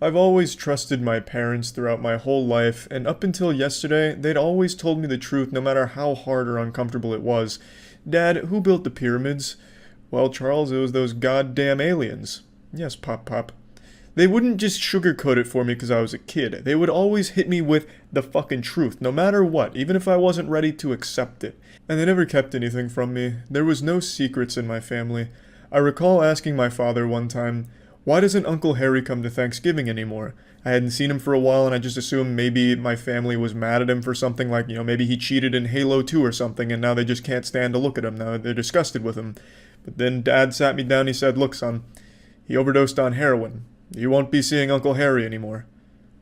I've always trusted my parents throughout my whole life, and up until yesterday, they'd always told me the truth no matter how hard or uncomfortable it was. Dad, who built the pyramids? Well, Charles, it was those goddamn aliens. Yes, Pop. They wouldn't just sugarcoat it for me because I was a kid. They would always hit me with the fucking truth, no matter what, even if I wasn't ready to accept it. And they never kept anything from me. There was no secrets in my family. I recall asking my father one time, "Why doesn't Uncle Harry come to Thanksgiving anymore?" I hadn't seen him for a while and I just assumed maybe my family was mad at him for something like, maybe he cheated in Halo 2 or something and now they just can't stand to look at him. Now they're disgusted with him. But then Dad sat me down, he said, "Look, son, he overdosed on heroin. You won't be seeing Uncle Harry anymore."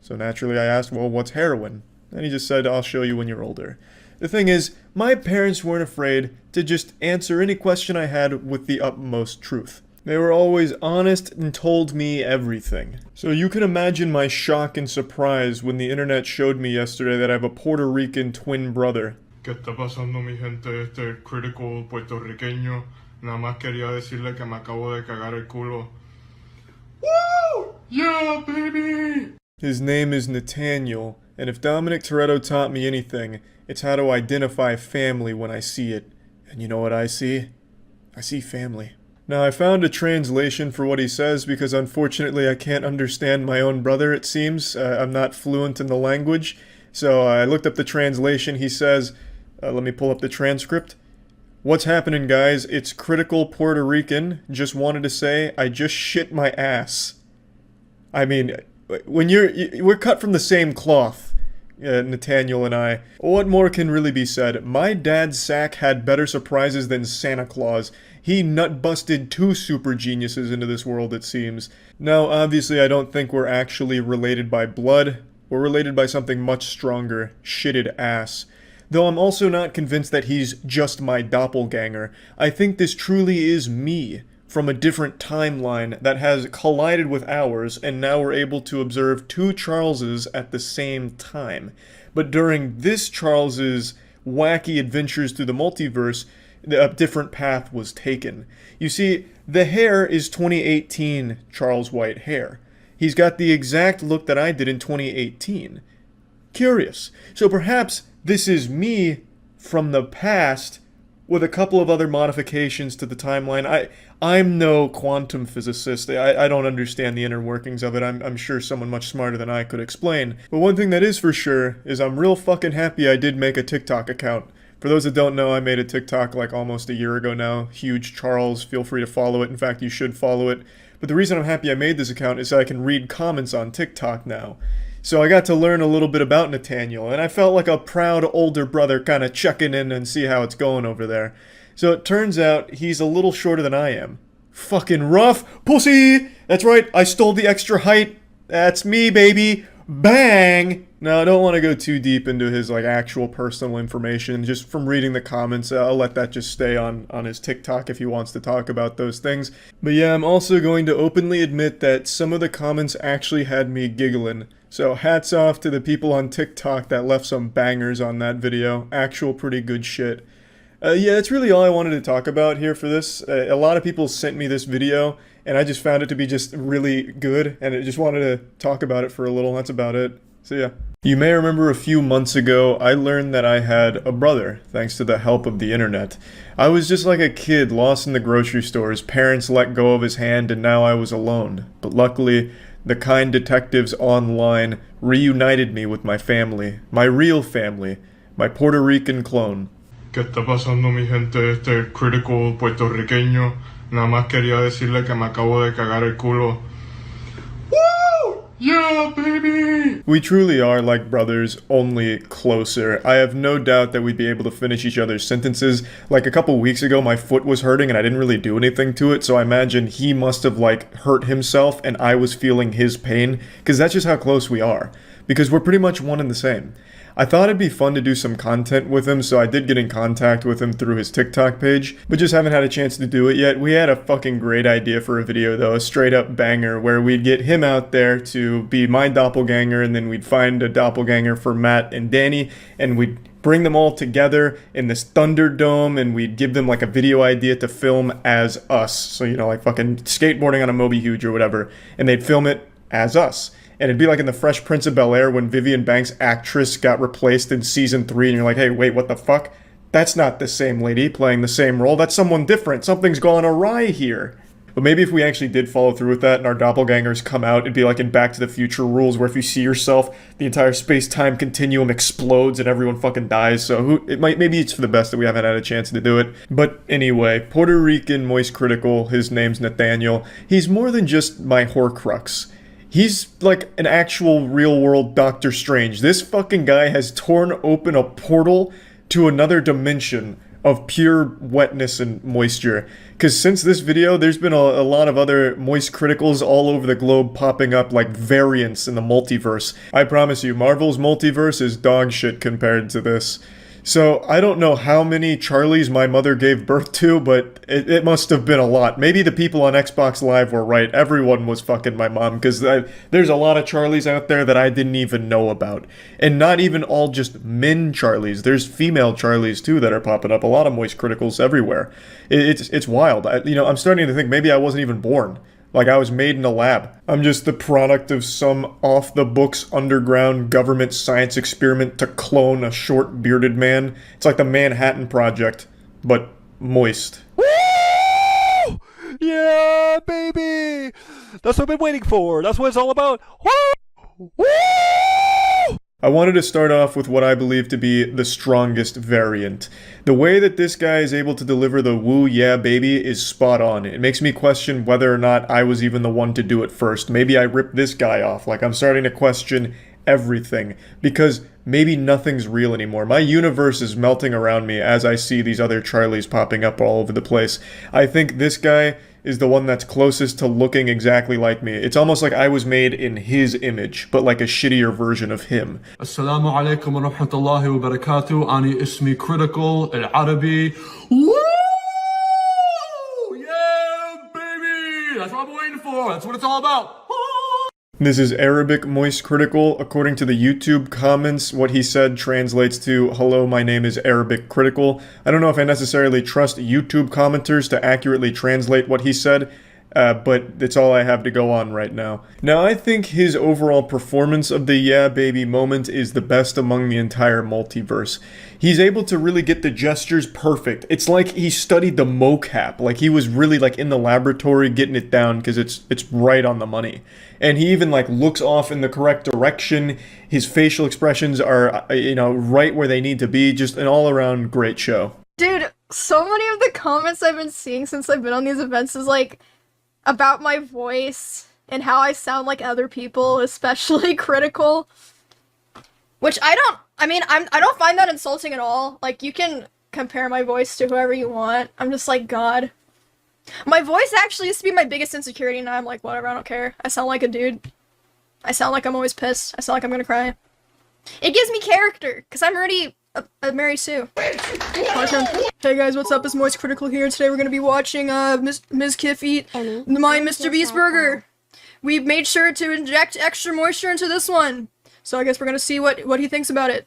So naturally I asked, "Well, what's heroin?" And he just said, "I'll show you when you're older." The thing is, my parents weren't afraid to just answer any question I had with the utmost truth. They were always honest and told me everything. So you can imagine my shock and surprise when the internet showed me yesterday that I have a Puerto Rican twin brother. ¿Qué está pasando, mi gente? Este critical puertorriqueño. Nada más quería decirle que me acabo de cagar el culo. Woo! Yeah, baby! His name is Nathaniel, and if Dominic Toretto taught me anything, it's how to identify family when I see it. And you know what I see? I see family. Now, I found a translation for what he says because unfortunately I can't understand my own brother, it seems. I'm not fluent in the language. So I looked up the translation. He says, let me pull up the transcript. "What's happening, guys? It's Critical Puerto Rican. Just wanted to say, I just shit my ass." I mean, when we're cut from the same cloth, Nathaniel and I. What more can really be said? My dad's sack had better surprises than Santa Claus. He nut-busted 2 super geniuses into this world, it seems. Now, obviously, I don't think we're actually related by blood. We're related by something much stronger, shitted ass. Though I'm also not convinced that he's just my doppelganger. I think this truly is me, from a different timeline that has collided with ours, and now we're able to observe 2 Charleses at the same time. But during this Charles's wacky adventures through the multiverse, a different path was taken. You see, the hair is 2018 Charles White hair. He's got the exact look that I did in 2018. Curious. So perhaps this is me from the past with a couple of other modifications to the timeline. I'm no quantum physicist. I don't understand the inner workings of it. I'm sure someone much smarter than I could explain. But one thing that is for sure is I'm real fucking happy I did make a TikTok account. For those that don't know, I made a TikTok like almost a year ago now. Huge Charles, feel free to follow it. In fact, you should follow it. But the reason I'm happy I made this account is that I can read comments on TikTok now. So I got to learn a little bit about Nathaniel, and I felt like a proud older brother kind of checking in and see how it's going over there. So it turns out he's a little shorter than I am. Fucking rough pussy! That's right, I stole the extra height. That's me, baby. Bang! Now, I don't want to go too deep into his actual personal information. Just from reading the comments, I'll let that just stay on his TikTok if he wants to talk about those things. But yeah, I'm also going to openly admit that some of the comments actually had me giggling. So hats off to the people on TikTok that left some bangers on that video. Actual pretty good shit. Yeah, that's really all I wanted to talk about here for this. A lot of people sent me this video, and I just found it to be just really good, and I just wanted to talk about it for a little. That's about it. So yeah. You may remember a few months ago, I learned that I had a brother, thanks to the help of the internet. I was just like a kid lost in the grocery store. His parents let go of his hand, and now I was alone. But luckily, the kind detectives online reunited me with my family, my real family, my Puerto Rican clone. ¿Qué está pasando, mi gente? Este critical puertorriqueño. Nada más quería decirle que me acabo de cagar el culo. Woo! Yeah, baby! We truly are like brothers, only closer. I have no doubt that we'd be able to finish each other's sentences. Like a couple weeks ago, my foot was hurting and I didn't really do anything to it, so I imagine he must have hurt himself and I was feeling his pain, because that's just how close we are. Because we're pretty much one and the same. I thought it'd be fun to do some content with him, so I did get in contact with him through his TikTok page, but just haven't had a chance to do it yet. We had a fucking great idea for a video though, a straight up banger, where we'd get him out there to be my doppelganger, and then we'd find a doppelganger for Matt and Danny, and we'd bring them all together in this Thunderdome, and we'd give them a video idea to film as us. So, fucking skateboarding on a Moby Huge or whatever, and they'd film it as us. And it'd be like in the Fresh Prince of Bel-Air when Vivian Banks' actress got replaced in season 3, and you're like, hey, wait, what the fuck? That's not the same lady playing the same role. That's someone different. Something's gone awry here. But maybe if we actually did follow through with that and our doppelgangers come out, it'd be like in Back to the Future rules, where if you see yourself, the entire space-time continuum explodes and everyone fucking dies. So maybe it's for the best that we haven't had a chance to do it. But anyway, Puerto Rican Moistcr1tikal, his name's Nathaniel. He's more than just my Horcrux. He's like an actual real-world Doctor Strange. This fucking guy has torn open a portal to another dimension of pure wetness and moisture. Because since this video, there's been a lot of other Moistcr1tikals all over the globe popping up like variants in the multiverse. I promise you, Marvel's multiverse is dog shit compared to this. So I don't know how many Charlies my mother gave birth to, but it must have been a lot. Maybe the people on Xbox Live were right. Everyone was fucking my mom, because there's a lot of Charlies out there that I didn't even know about. And not even all just men Charlies. There's female Charlies too that are popping up. A lot of Moistcr1tikals everywhere. It's wild. I'm starting to think maybe I wasn't even born. Like I was made in a lab. I'm just the product of some off-the-books underground government science experiment to clone a short bearded man. It's like the Manhattan Project, but moist. Woo! Yeah, baby! That's what I've been waiting for. That's what it's all about. Woo! Woo! I wanted to start off with what I believe to be the strongest variant. The way that this guy is able to deliver the woo yeah baby is spot on. It makes me question whether or not I was even the one to do it first. Maybe I ripped this guy off. Like, I'm starting to question everything, because maybe nothing's real anymore. My universe is melting around me as I see these other Charlies popping up all over the place. I think this guy is the one that's closest to looking exactly like me. It's almost like I was made in his image, but like a shittier version of him. السلام عليكم ورحمة الله وبركاته. أنا اسمي Critical العربي. Woo! Yeah, baby! That's what I'm waiting for. That's what it's all about. This is Arabic Moistcr1tikal. According to the YouTube comments, what he said translates to, hello, my name is Arabic Critical. I don't know if I necessarily trust YouTube commenters to accurately translate what he said, but it's all I have to go on right now. Now, I think his overall performance of the yeah baby moment is the best among the entire multiverse. He's able to really get the gestures perfect. It's like he studied the mocap, like he was really like in the laboratory getting it down, because it's right on the money. And he even like looks off in the correct direction. His facial expressions are, right where they need to be. Just an all-around great show. Dude, so many of the comments I've been seeing since I've been on these events is like about my voice and how I sound like other people, especially Critical. Which I don't find that insulting at all. Like, you can compare my voice to whoever you want. I'm just like, God. My voice actually used to be my biggest insecurity, now I'm like, whatever, I don't care. I sound like a dude. I sound like I'm always pissed. I sound like I'm gonna cry. It gives me character, because I'm already a Mary Sue. Hey guys, what's up? It's Moistcr1tikal here. Today we're gonna be watching Ms. Kiff eat my Mr. Beast burger. We made sure to inject extra moisture into this one. So I guess we're gonna see what he thinks about it.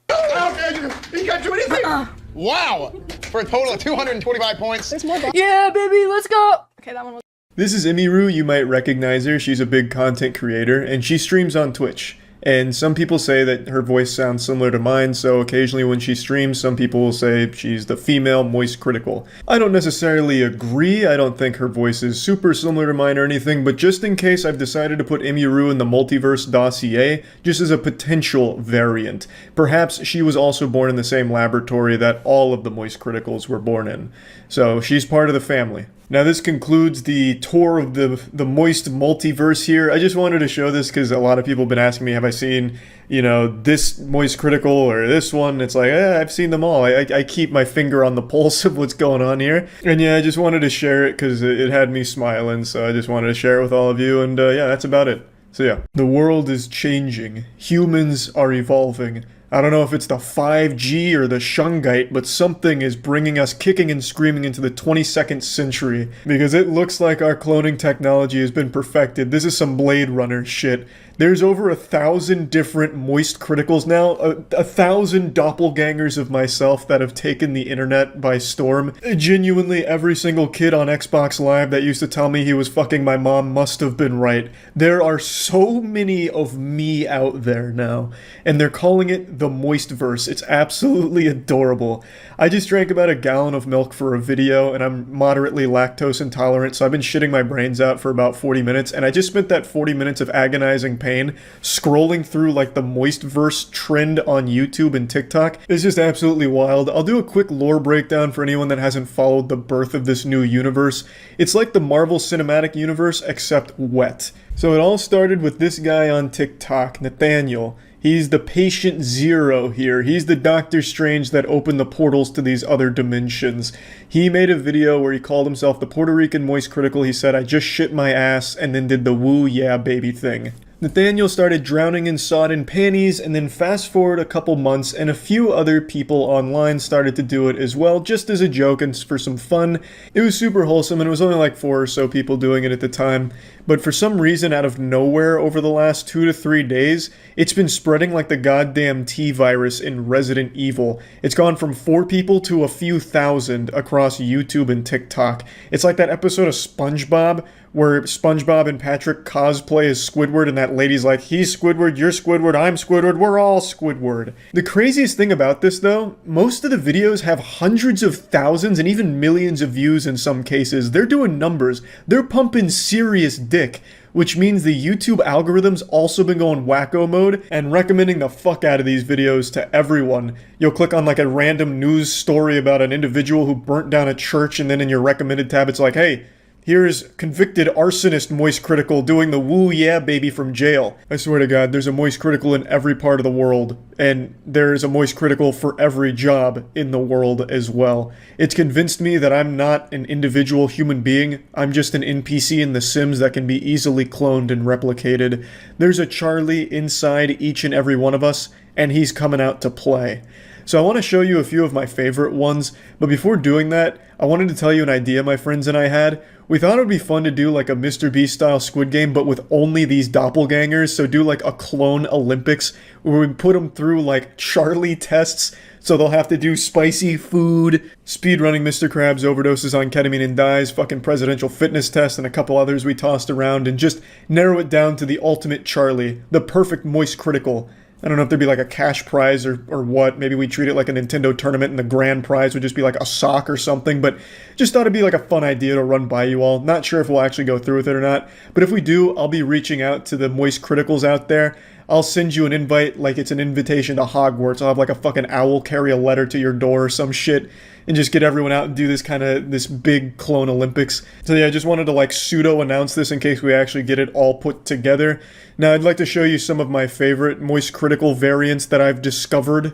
You can't do anything! Wow! For a total of 225 points. There's more. Yeah, baby, let's go! Okay, that one was. This is Imiru. You might recognize her. She's a big content creator, and she streams on Twitch. And some people say that her voice sounds similar to mine, so occasionally when she streams, some people will say she's the female Moistcr1tikal. I don't necessarily agree. I don't think her voice is super similar to mine or anything, but just in case, I've decided to put Imiru in the multiverse dossier, just as a potential variant. Perhaps she was also born in the same laboratory that all of the Moistcr1tikals were born in. So she's part of the family. Now this concludes the tour of the Moist multiverse here. I just wanted to show this because a lot of people have been asking me, have I seen, this Moistcr1tikal or this one? It's like, I've seen them all. I keep my finger on the pulse of what's going on here. And yeah, I just wanted to share it because it had me smiling, so I just wanted to share it with all of you, and yeah, that's about it. So yeah, the world is changing. Humans are evolving. I don't know if it's the 5G or the Shungite, but something is bringing us kicking and screaming into the 22nd century, because it looks like our cloning technology has been perfected. This is some Blade Runner shit. There's over 1,000 different Moist Criticals now, 1,000 doppelgangers of myself that have taken the internet by storm. Genuinely, every single kid on Xbox Live that used to tell me he was fucking my mom must have been right. There are so many of me out there now, and they're calling it the Moistverse. It's absolutely adorable. I just drank about a gallon of milk for a video, and I'm moderately lactose intolerant, so I've been shitting my brains out for about 40 minutes, and I just spent that 40 minutes of agonizing pain scrolling through like the Moistverse trend on YouTube and TikTok. It's just absolutely wild. I'll do a quick lore breakdown for anyone that hasn't followed the birth of this new universe. It's like the Marvel Cinematic Universe, except wet. So it all started with this guy on TikTok, Nathaniel. He's the patient zero here. He's the Doctor Strange that opened the portals to these other dimensions. He made a video where he called himself the Puerto Rican Moist Critical. He said, "I just shit my ass," and then did the woo yeah baby thing. Nathaniel started drowning in sodden panties, and then fast forward a couple months and a few other people online started to do it as well, just as a joke and for some fun. It was super wholesome, and it was only like 4 or so people doing it at the time. But for some reason, out of nowhere, over the last 2 to 3 days, it's been spreading like the goddamn T-virus in Resident Evil. It's gone from 4 people to a few thousand across YouTube and TikTok. It's like that episode of SpongeBob where SpongeBob and Patrick cosplay as Squidward, and that lady's like, "He's Squidward, you're Squidward, I'm Squidward, we're all Squidward." The craziest thing about this, though, most of the videos have hundreds of thousands and even millions of views in some cases. They're doing numbers. They're pumping serious dick, which means the YouTube algorithm's also been going wacko mode and recommending the fuck out of these videos to everyone. You'll click on like a random news story about an individual who burnt down a church, and then in your recommended tab it's like, "Hey, here's convicted arsonist Moist Critical doing the woo yeah baby from jail." I swear to God, there's a Moist Critical in every part of the world, and there's a Moist Critical for every job in the world as well. It's convinced me that I'm not an individual human being, I'm just an NPC in The Sims that can be easily cloned and replicated. There's a Charlie inside each and every one of us, and he's coming out to play. So I want to show you a few of my favorite ones, but before doing that, I wanted to tell you an idea my friends and I had. We thought it would be fun to do like a Mr. Beast style Squid Game, but with only these doppelgangers, so do like a clone Olympics, where we put them through like Charlie tests, so they'll have to do spicy food, speedrunning Mr. Krabs overdoses on ketamine and dies, fucking presidential fitness test, and a couple others we tossed around, and just narrow it down to the ultimate Charlie, the perfect Moist Critical. I don't know if there'd be like a cash prize or what. Maybe we treat it like a Nintendo tournament and the grand prize would just be like a sock or something, but just thought it'd be like a fun idea to run by you all. Not sure if we'll actually go through with it or not, but if we do, I'll be reaching out to the Moist Criticals out there. I'll send you an invite like it's an invitation to Hogwarts. I'll have like a fucking owl carry a letter to your door or some shit and just get everyone out and do this big clone Olympics. So yeah, I just wanted to like pseudo announce this in case we actually get it all put together. Now I'd like to show you some of my favorite Moist Critical variants that I've discovered.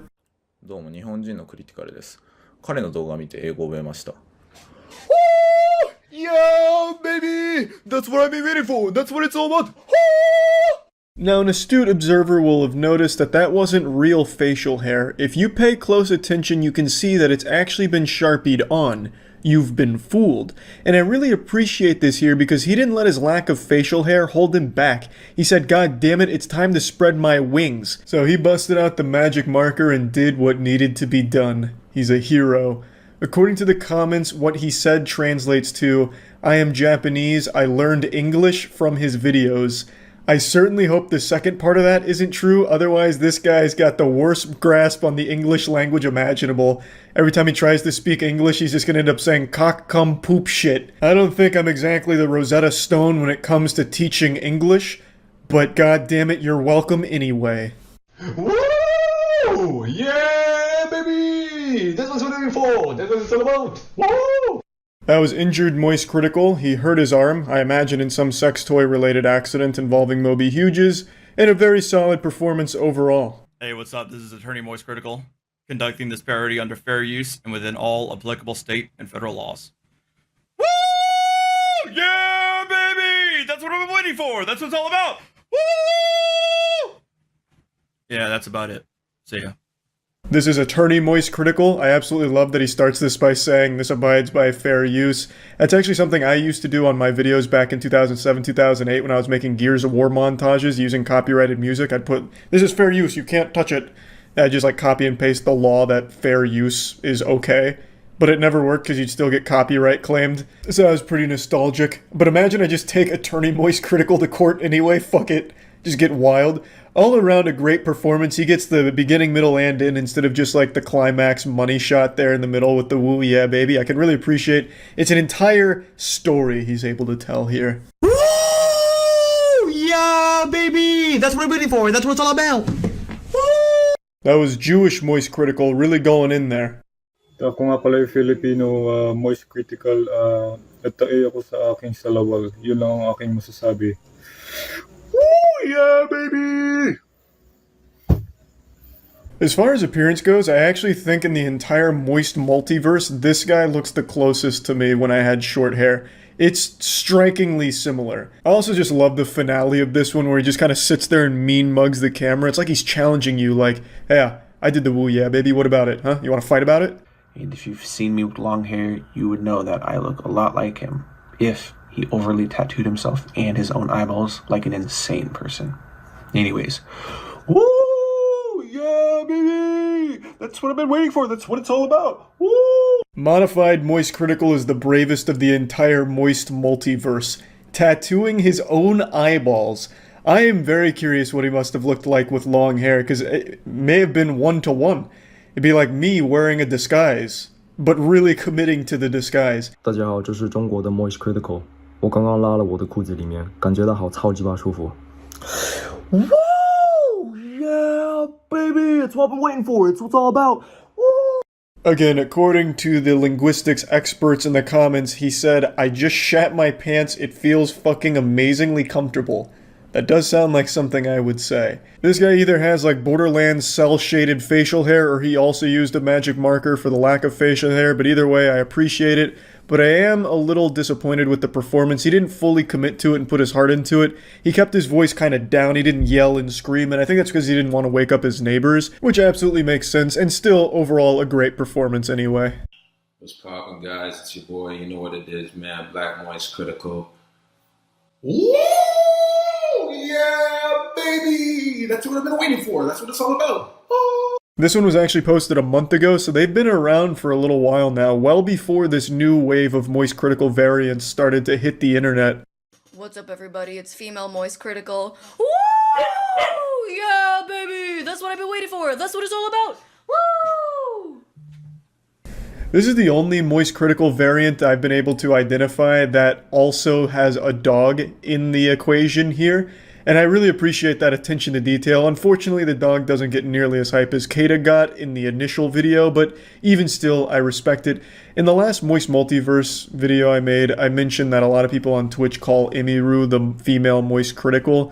どうも日本人のクリティカルです。彼の動画を見て英語を覚えました。Yeah, baby! That's what I've been waiting for! That's what it's all about! Now, an astute observer will have noticed that that wasn't real facial hair. If you pay close attention, you can see that it's actually been Sharpied on. You've been fooled. And I really appreciate this here because he didn't let his lack of facial hair hold him back. He said, "God damn it, it's time to spread my wings." So he busted out the magic marker and did what needed to be done. He's a hero. According to the comments, what he said translates to, "I am Japanese, I learned English from his videos." I certainly hope the second part of that isn't true, otherwise this guy's got the worst grasp on the English language imaginable. Every time he tries to speak English, he's just gonna end up saying cock, cum, poop, shit. I don't think I'm exactly the Rosetta Stone when it comes to teaching English, but god damn it, you're welcome anyway. Woo! Yeah, baby! That's what I'm looking for! That's what it's all about! Woo! That was Injured Moist Critical. He hurt his arm, I imagine in some sex toy related accident involving Moby Hughes, and a very solid performance overall. Hey, what's up? This is Attorney Moist Critical, conducting this parody under fair use and within all applicable state and federal laws. Woo! Yeah, baby! That's what I've been waiting for! That's what it's all about! Woo! Yeah, that's about it. See ya. This is Attorney Moistcr1tikal. I absolutely love that he starts this by saying this abides by fair use. That's actually something I used to do on my videos back in 2007, 2008 when I was making Gears of War montages using copyrighted music. I'd put, this is fair use, you can't touch it. And I'd just like copy and paste the law that fair use is okay. But it never worked because you'd still get copyright claimed. So that was pretty nostalgic. But imagine I just take Attorney Moistcr1tikal to court anyway, fuck it. Just get wild. All around a great performance. He gets the beginning, middle, and end instead of just like the climax money shot there in the middle with the woo yeah baby. I can really appreciate it's an entire story he's able to tell here. Woo! Yeah, baby! That's what I'm waiting for. That's what it's all about. Woo! That was Jewish Moistcr1tikal really going in there. Ako nga pala yung Filipino Moistcr1tikal. Nagtae ako sa aking salawal. Yun lang ang aking masasabi. Woo! Yeah, baby! As far as appearance goes, I actually think in the entire Moist multiverse, this guy looks the closest to me when I had short hair. It's strikingly similar. I also just love the finale of this one where he just kind of sits there and mean mugs the camera. It's like he's challenging you like, yeah, I did the woo yeah, baby, what about it, huh? You want to fight about it? And if you've seen me with long hair, you would know that I look a lot like him. If he overly tattooed himself and his own eyeballs like an insane person. Anyways, Woo! Yeah, baby! That's what I've been waiting for. That's what it's all about. Woo! Modified Moistcr1tikal is the bravest of the entire Moist multiverse, tattooing his own eyeballs. I am very curious what he must have looked like with long hair, because it may have been 1-to-1. It'd be like me wearing a disguise, but really committing to the disguise. 大家好，这是中国的 Moistcr1tikal。我刚刚拉了我的裤子里面，感觉到好超级巴舒服。Woo! Yeah, baby! It's what I've been waiting for. It's what it's all about. Woo! Again, according to the linguistics experts in the comments, he said, I just shat my pants, it feels fucking amazingly comfortable. That does sound like something I would say. This guy either has like Borderlands cell-shaded facial hair or he also used a magic marker for the lack of facial hair, but either way, I appreciate it. But I am a little disappointed with the performance. He didn't fully commit to it and put his heart into it. He kept his voice kind of down, he didn't yell and scream, and I think that's because he didn't want to wake up his neighbors, which absolutely makes sense, and still, overall, a great performance anyway. What's poppin', guys? It's your boy, you know what it is, man. Black Moistcr1tikal. Woo! Yeah, baby! That's what I've been waiting for. That's what it's all about. Woo! This one was actually posted a month ago, so they've been around for a little while now, well before this new wave of Moistcr1tikal variants started to hit the internet. What's up, everybody? It's female Moistcr1tikal. Woo! Yeah, baby! That's what I've been waiting for. That's what it's all about. Woo! This is the only Moistcr1tikal variant I've been able to identify that also has a dog in the equation here. And I really appreciate that attention to detail. Unfortunately, the dog doesn't get nearly as hype as Kata got in the initial video, but even still, I respect it. In the last Moist Multiverse video I made, I mentioned that a lot of people on Twitch call Emiru the female Moistcr1tikal.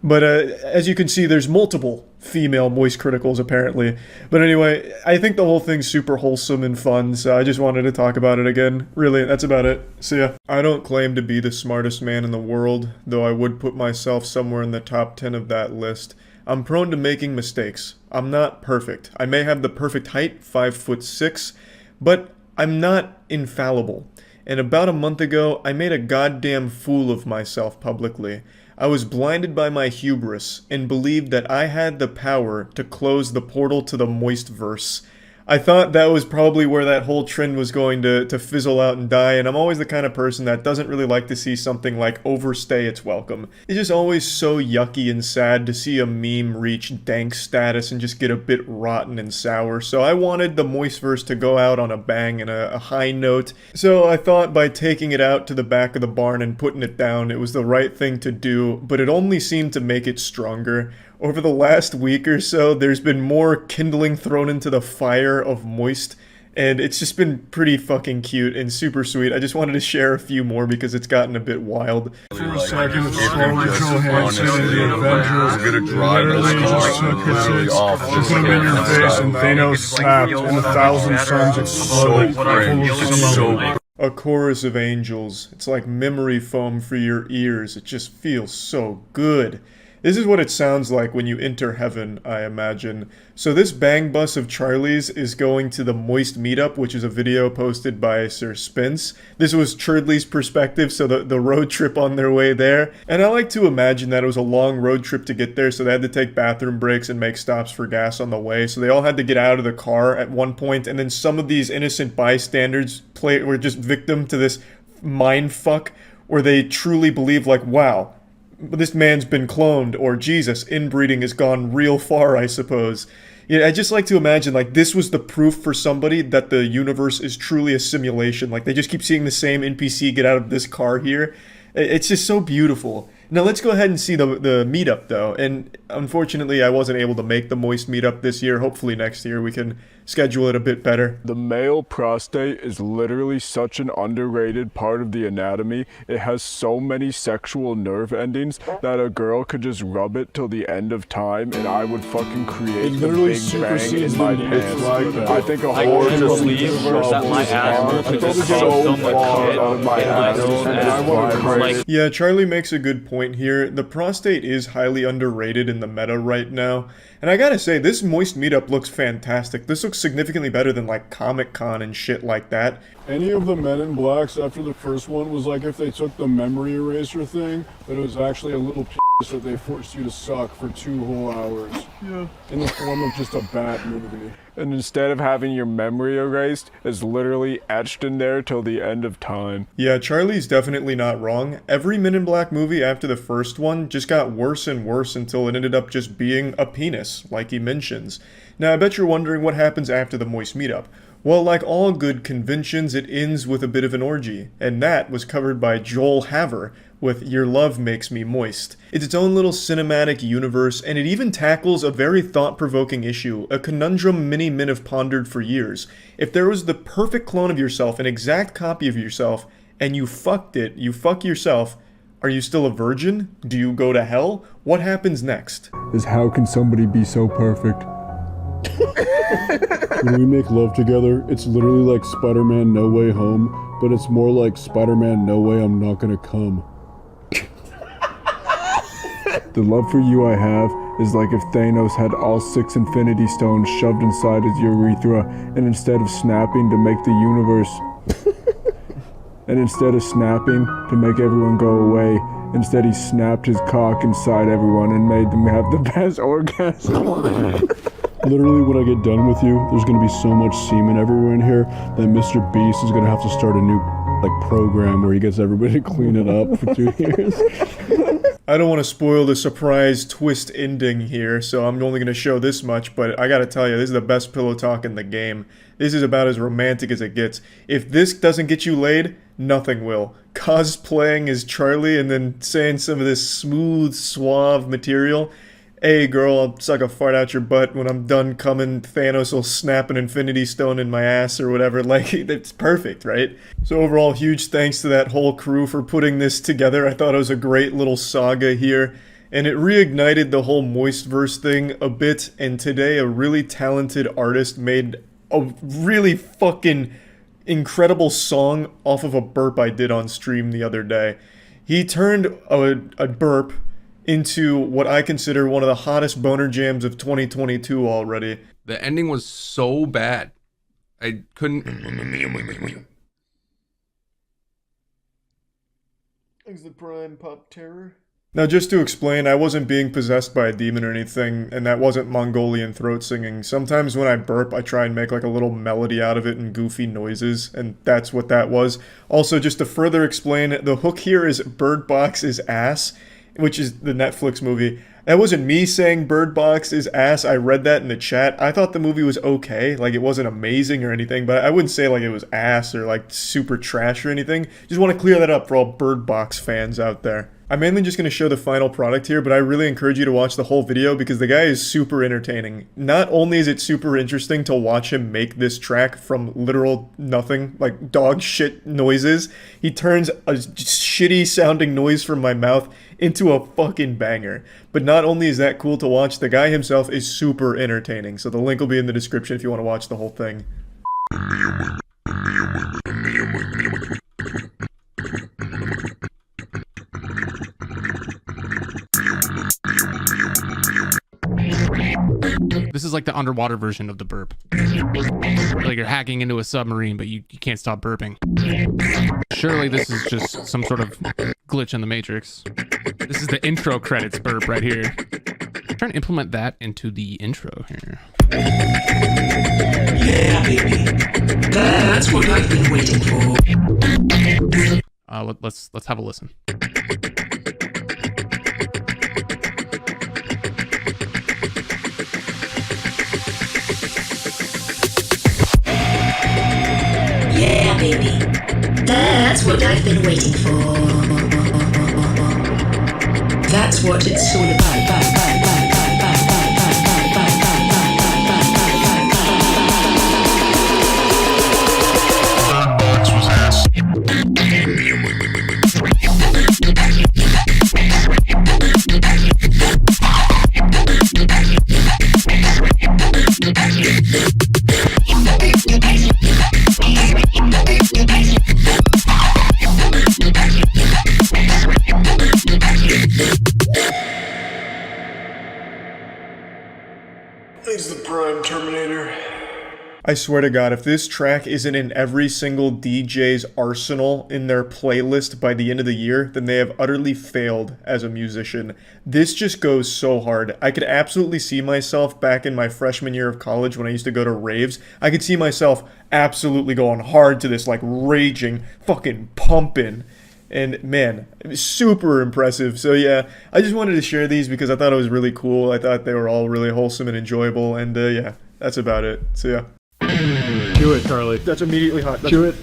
But as you can see, there's multiple female Moistcr1tikals apparently. But anyway, I think the whole thing's super wholesome and fun, so I just wanted to talk about it again. Really, that's about it. See ya. I don't claim to be the smartest man in the world, though I would put myself somewhere in the top 10 of that list. I'm prone to making mistakes. I'm not perfect. I may have the perfect height, 5'6", but I'm not infallible. And about a month ago, I made a goddamn fool of myself publicly. I was blinded by my hubris and believed that I had the power to close the portal to the Moistverse. I thought that was probably where that whole trend was going to fizzle out and die, and I'm always the kind of person that doesn't really like to see something like overstay its welcome. It's just always so yucky and sad to see a meme reach dank status and just get a bit rotten and sour, so I wanted the Moistverse to go out on a bang and a high note. So I thought by taking it out to the back of the barn and putting it down, it was the right thing to do, but it only seemed to make it stronger. Over the last week or so, there's been more kindling thrown into the fire of Moist, and it's just been pretty fucking cute and super sweet. I just wanted to share a few more because it's gotten a bit wild. For a second, it's slowly Johansson and the Avengers literally just took his put him in your face and Thanos snapped and 1,000 suns exploded. A chorus of angels. It's like memory foam for your ears. It just feels so good. This is what it sounds like when you enter heaven, I imagine. So this bang bus of Charlie's is going to the Moist meetup, which is a video posted by Sir Spence. This was Churdley's perspective, so the road trip on their way there. And I like to imagine that it was a long road trip to get there, so they had to take bathroom breaks and make stops for gas on the way. So they all had to get out of the car at one point, and then some of these innocent bystanders were just victim to this mind fuck where they truly believe like, wow, this man's been cloned, or Jesus, inbreeding has gone real far, I suppose. Yeah, I just like to imagine, like, this was the proof for somebody that the universe is truly a simulation. Like, they just keep seeing the same NPC get out of this car here. It's just so beautiful. Now, let's go ahead and see the meetup, though. And unfortunately, I wasn't able to make the Moist meetup this year. Hopefully next year we can schedule it a bit better. The male prostate is literally such an underrated part of the anatomy. It has so many sexual nerve endings that a girl could just rub it till the end of time and I would fucking create the big bang in my pants. I think a whore just leaves that my asshole could just so far out of my ass and I want to crazy. Yeah, Charlie makes a good point here. The prostate is highly underrated in the meta right now. And I gotta say, this Moist meetup looks fantastic. This looks significantly better than like Comic-Con and shit like that. Any of the Men in Blacks after the first one was like if they took the memory eraser thing, but it was actually a little that they forced you to suck for 2 whole hours. Yeah. In the form of just a bad movie. And instead of having your memory erased, it's literally etched in there till the end of time. Yeah, Charlie's definitely not wrong. Every Men in Black movie after the first one just got worse and worse until it ended up just being a penis, like he mentions. Now, I bet you're wondering what happens after the Moist meetup. Well, like all good conventions, it ends with a bit of an orgy, and that was covered by Joel Haver with Your Love Makes Me Moist. It's its own little cinematic universe, and it even tackles a very thought-provoking issue, a conundrum many men have pondered for years. If there was the perfect clone of yourself, an exact copy of yourself, and you fucked it, you fuck yourself, are you still a virgin? Do you go to hell? What happens next? Is how can somebody be so perfect? When we make love together, it's literally like Spider-Man No Way Home, but it's more like Spider-Man No Way I'm Not Gonna Come. The love for you I have is like if Thanos had all 6 Infinity Stones shoved inside his urethra, and instead of snapping to make the universe... and instead of snapping to make everyone go away, instead he snapped his cock inside everyone and made them have the best orgasm. Literally, when I get done with you, there's gonna be so much semen everywhere in here that Mr. Beast is gonna have to start a new program where he gets everybody to clean it up for 2 years. I don't want to spoil the surprise twist ending here, so I'm only going to show this much, but I gotta tell you, this is the best pillow talk in the game. This is about as romantic as it gets. If this doesn't get you laid, nothing will. Cosplaying as Charlie and then saying some of this smooth, suave material. Hey girl, I'll suck a fart out your butt when I'm done coming. Thanos will snap an Infinity Stone in my ass or whatever. Like, it's perfect, right? So overall, huge thanks to that whole crew for putting this together. I thought it was a great little saga here. And it reignited the whole Moistverse thing a bit. And today, a really talented artist made a really fucking incredible song off of a burp I did on stream the other day. He turned a burp into what I consider one of the hottest boner jams of 2022 already. The ending was so bad. I couldn't... Thanks the Prime Pop Terror. Now just to explain, I wasn't being possessed by a demon or anything, and that wasn't Mongolian throat singing. Sometimes when I burp, I try and make like a little melody out of it and goofy noises, and that's what that was. Also, just to further explain, the hook here is Bird Box is ass, which is the Netflix movie. That wasn't me saying Bird Box is ass. I read that in the chat. I thought the movie was okay. Like, it wasn't amazing or anything, but I wouldn't say like it was ass or like super trash or anything. Just want to clear that up for all Bird Box fans out there. I'm mainly just going to show the final product here, but I really encourage you to watch the whole video because the guy is super entertaining. Not only is it super interesting to watch him make this track from literal nothing, like dog shit noises, he turns a shitty sounding noise from my mouth into a fucking banger. But not only is that cool to watch, the guy himself is super entertaining. So the link will be in the description if you want to watch the whole thing. This is like the underwater version of the burp. Like you're hacking into a submarine, but you can't stop burping. Surely this is just some sort of glitch in the Matrix. This is the intro credits burp right here. I'm trying to implement that into the intro here. Yeah, baby. That's what I've been waiting for. Let's have a listen. Yeah, baby. That's what I've been waiting for. That's what it's all about. He's the prime Terminator. I swear to God, if this track isn't in every single DJ's arsenal in their playlist by the end of the year, then they have utterly failed as a musician. This just goes so hard. I could absolutely see myself back in my freshman year of college when I used to go to raves. I could see myself absolutely going hard to this, like raging, fucking pumping. And man, it was super impressive. So yeah, I just wanted to share these because I thought it was really cool. I thought they were all really wholesome and enjoyable. And yeah, that's about it. So yeah. Chew it, Charlie. That's immediately hot. Chew it.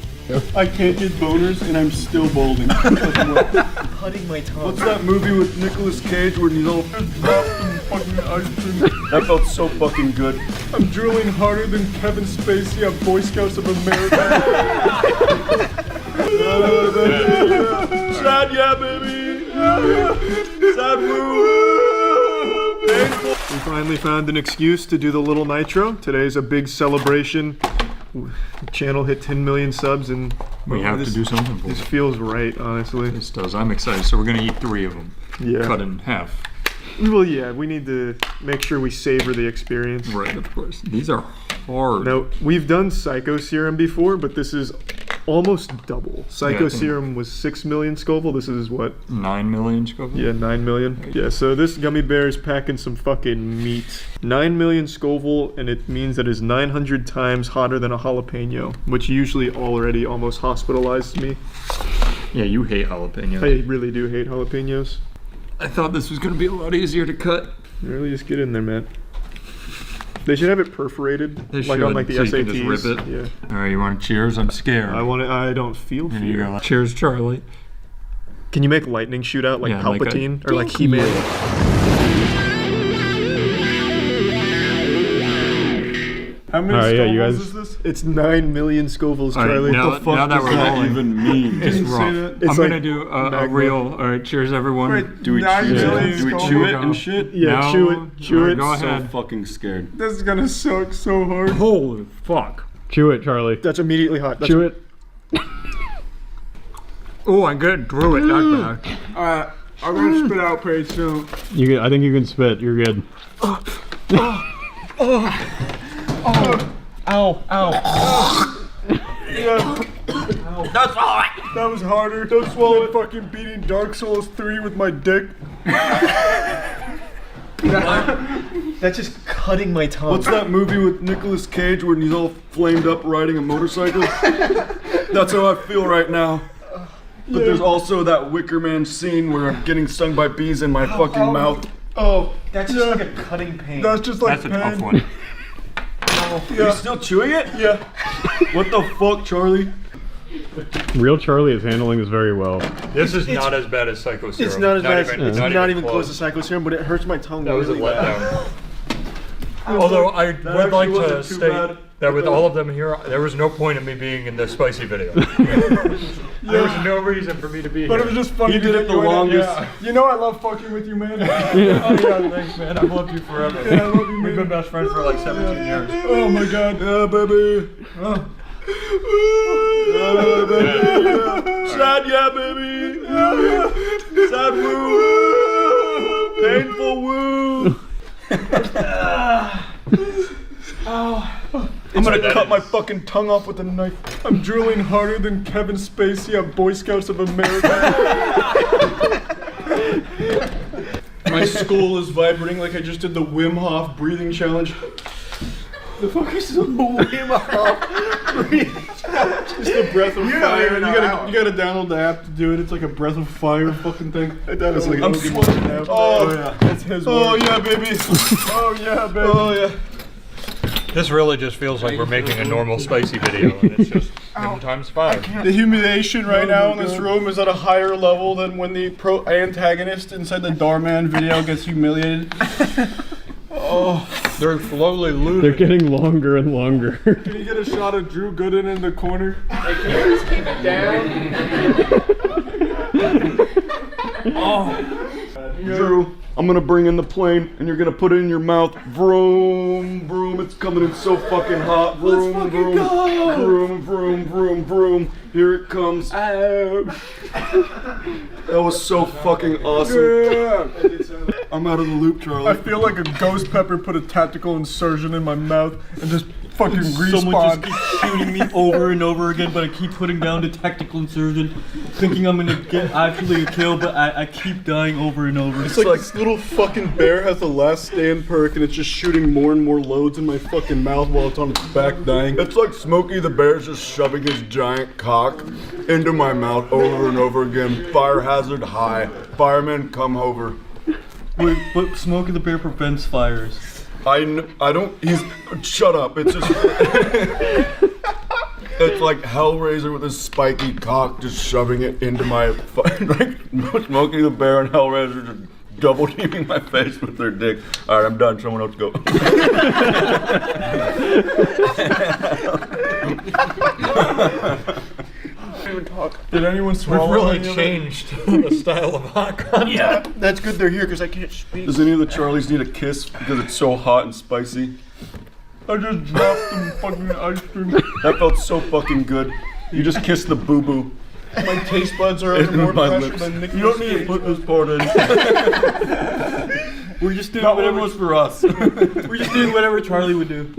I can't get boners and I'm still balding. Cutting my tongue. What's that movie with Nicolas Cage where he's all fucking ice cream? That felt so fucking good. I'm drooling harder than Kevin Spacey on Boy Scouts of America. Sad, yeah, baby. Sad, woo. Painful. We finally found an excuse to do the little nitro. Today's a big celebration. The channel hit 10 million subs, and we have to do something for this. it. Feels right, honestly. This does. I'm excited. So we're gonna eat 3 of them. Yeah. Cut in half. Well, yeah, we need to make sure we savor the experience. Right, of course. These are hard. Now, we've done Psycho Serum before, but this is almost double. Psycho Serum was 6 million Scoville. This is what? 9 million Scoville? Yeah, 9 million. Yeah, so this gummy bear is packing some fucking meat. 9 million Scoville, and it means that it's 900 times hotter than a jalapeno, which usually already almost hospitalized me. Yeah, you hate jalapenos. I really do hate jalapenos. I thought this was going to be a lot easier to cut. Really, just get in there, man. They should have it perforated, They like should, on like the so SATs. you can just rip it. Yeah. All right, you want to cheers? I'm scared. I don't feel Here you fear. go. Cheers, Charlie. Can you make lightning shoot out like Yeah, Palpatine like or like He-Man? How many Alright, yeah, you Scovilles guys- is this? It's 9 million Scovilles, All right, Charlie. now, What the fuck now that does we're that rolling, even mean? It's Can you say rough. that? I'm It's gonna like do a magma. real. All right, cheers, everyone. Wait, do we 9 chew million it? Do we Scovilles? chew it and shit? Yeah, No? chew it. Chew All right, it. Go So ahead. Fucking scared. This is gonna suck so hard. Holy fuck. Chew it, Charlie. That's immediately hot. Chew it. Oh, I good. Drew it. Not bad. Alright, I'm gonna spit out pretty soon. I think you can spit. You're good. Ow, ow. Yeah. Don't swallow it! That was harder. Don't swallow it. Fucking beating Dark Souls 3 with my dick. That's just cutting my tongue. What's that movie with Nicolas Cage where he's all flamed up riding a motorcycle? That's how I feel right now. But there's also that Wicker Man scene where I'm getting stung by bees in my fucking mouth. Oh, that's just like a cutting pain. That's just like That's a tough one. You're still chewing it? Yeah. What the fuck, Charlie? Real Charlie is handling this very well. This is not as bad as Psycho Serum. It's not as bad. It's not even close. close to Psycho Serum, but it hurts my tongue. That was a really bad. letdown. Although I would like actually to wasn't too state bad. that with all of them here, there was no point in me being in the spicy video. There was no reason for me to be But here. it was just funny. He to did get it the you in longest. Yeah. You know I love fucking with you, man. Oh yeah, thanks, man. I've loved you forever. Yeah, I love you, man. We've been best friends for like 17 years. Oh my god. Yeah, baby. Oh. Yeah, baby. Sad, yeah, baby. Sad woo. Painful woo. I'm gonna cut my fucking tongue off with a knife. I'm drooling harder than Kevin Spacey on Boy Scouts of America. My skull is vibrating like I just did the Wim Hof breathing challenge. The fuck is the Wim Hof breathing challenge? It's the breath of fire. You gotta download the app to do it. It's like a breath of fire fucking thing. That is like I'm sweating now. Oh yeah, that's his word. Oh yeah, baby. Oh yeah, baby. Oh yeah. This really just feels like we're making a normal spicy video, and it's just times 5. The humiliation right now in this room is at a higher level than when the antagonist inside the Darman video gets humiliated. Oh, they're slowly losing. They're getting longer and longer. Can you get a shot of Drew Gooden in the corner? Hey, can you just keep it down? Oh. Drew, I'm gonna bring in the plane and you're gonna put it in your mouth. Vroom, vroom, it's coming in so fucking hot. Vroom, Let's vroom, go. vroom, vroom, vroom, vroom. Here it comes. That was so fucking awesome. Yeah. I'm out of the loop, Charlie. I feel like a ghost pepper put a tactical insertion in my mouth and just fucking respawn. Someone just keeps shooting me over and over again, but I keep putting down the tactical insertion, thinking I'm gonna get actually a kill, but I keep dying over and over. It's like this little fucking bear has the last stand perk and it's just shooting more and more loads in my fucking mouth while it's on its back dying. It's like Smokey the Bear's just shoving his giant cock into my mouth over and over again. Fire hazard high. Firemen, come over. Wait, but Smokey the Bear prevents fires. I don't, shut up. It's just, it's like Hellraiser with his spiky cock just shoving it into my, like Smokey the Bear and Hellraiser just double teaming my face with their dick. Alright, I'm done. Someone else go. Did anyone swallow? We've really changed the style of hot content. Yeah, that's good they're here because I can't speak. Does any of the Charlies need a kiss because it's so hot and spicy? I just dropped some fucking ice cream. That felt so fucking good. You just kissed the boo-boo. My taste buds are under more pressure than Nick. You don't need to put this part in. We're just doing whatever was for us. We're just doing whatever Charlie would do.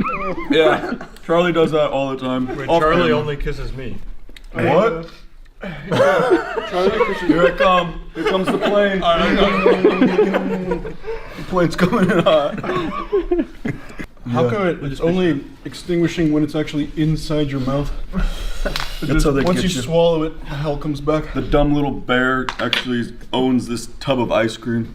Yeah, Charlie does that all the time. Wait, Charlie only kisses me. What? Charlie kisses. Here I come. Here comes the plane. The plane's coming in hot. How come it's only extinguishing when it's actually inside your mouth? That's how they once you swallow it, hell comes back. The dumb little bear actually owns this tub of ice cream,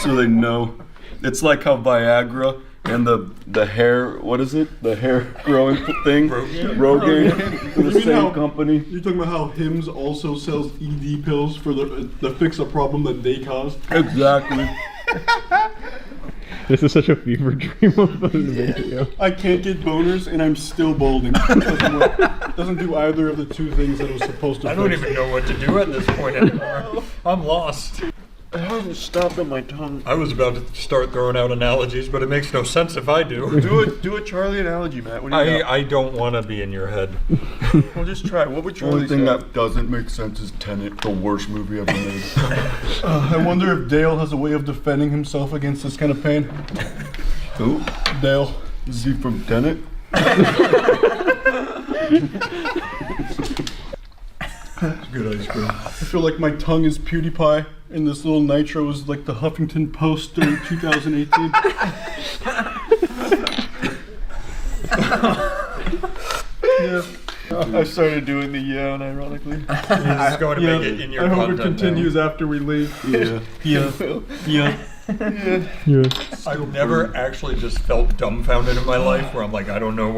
so they know. It's like how Viagra and the hair, what is it? The hair growing thing? Rogaine. The same company. You're talking about how Hims also sells ED pills for the fix a problem that they caused? Exactly. This is such a fever dream of a video. I can't get boners and I'm still balding. Doesn't work. Doesn't do either of the two things that it was supposed to I don't even know what to do at this point anymore. I'm lost. I haven't stopped on my tongue. I was about to start throwing out analogies, but it makes no sense if I do. Do a Charlie analogy, Matt. What do you got? I don't want to be in your head. Well, just try. What would Charlie say? The only thing that doesn't make sense is Tenet, the worst movie ever made. I wonder if Dale has a way of defending himself against this kind of pain. Who? Dale. Is he from Tenet? Good ice cream. I feel like my tongue is PewDiePie, and this little nitro is like the Huffington Post during 2018. Yeah. I started doing the yawn, ironically. He's going to make it in your content. I hope it continues after we leave. Yeah. I've never actually just felt dumbfounded in my life where I'm like, I don't know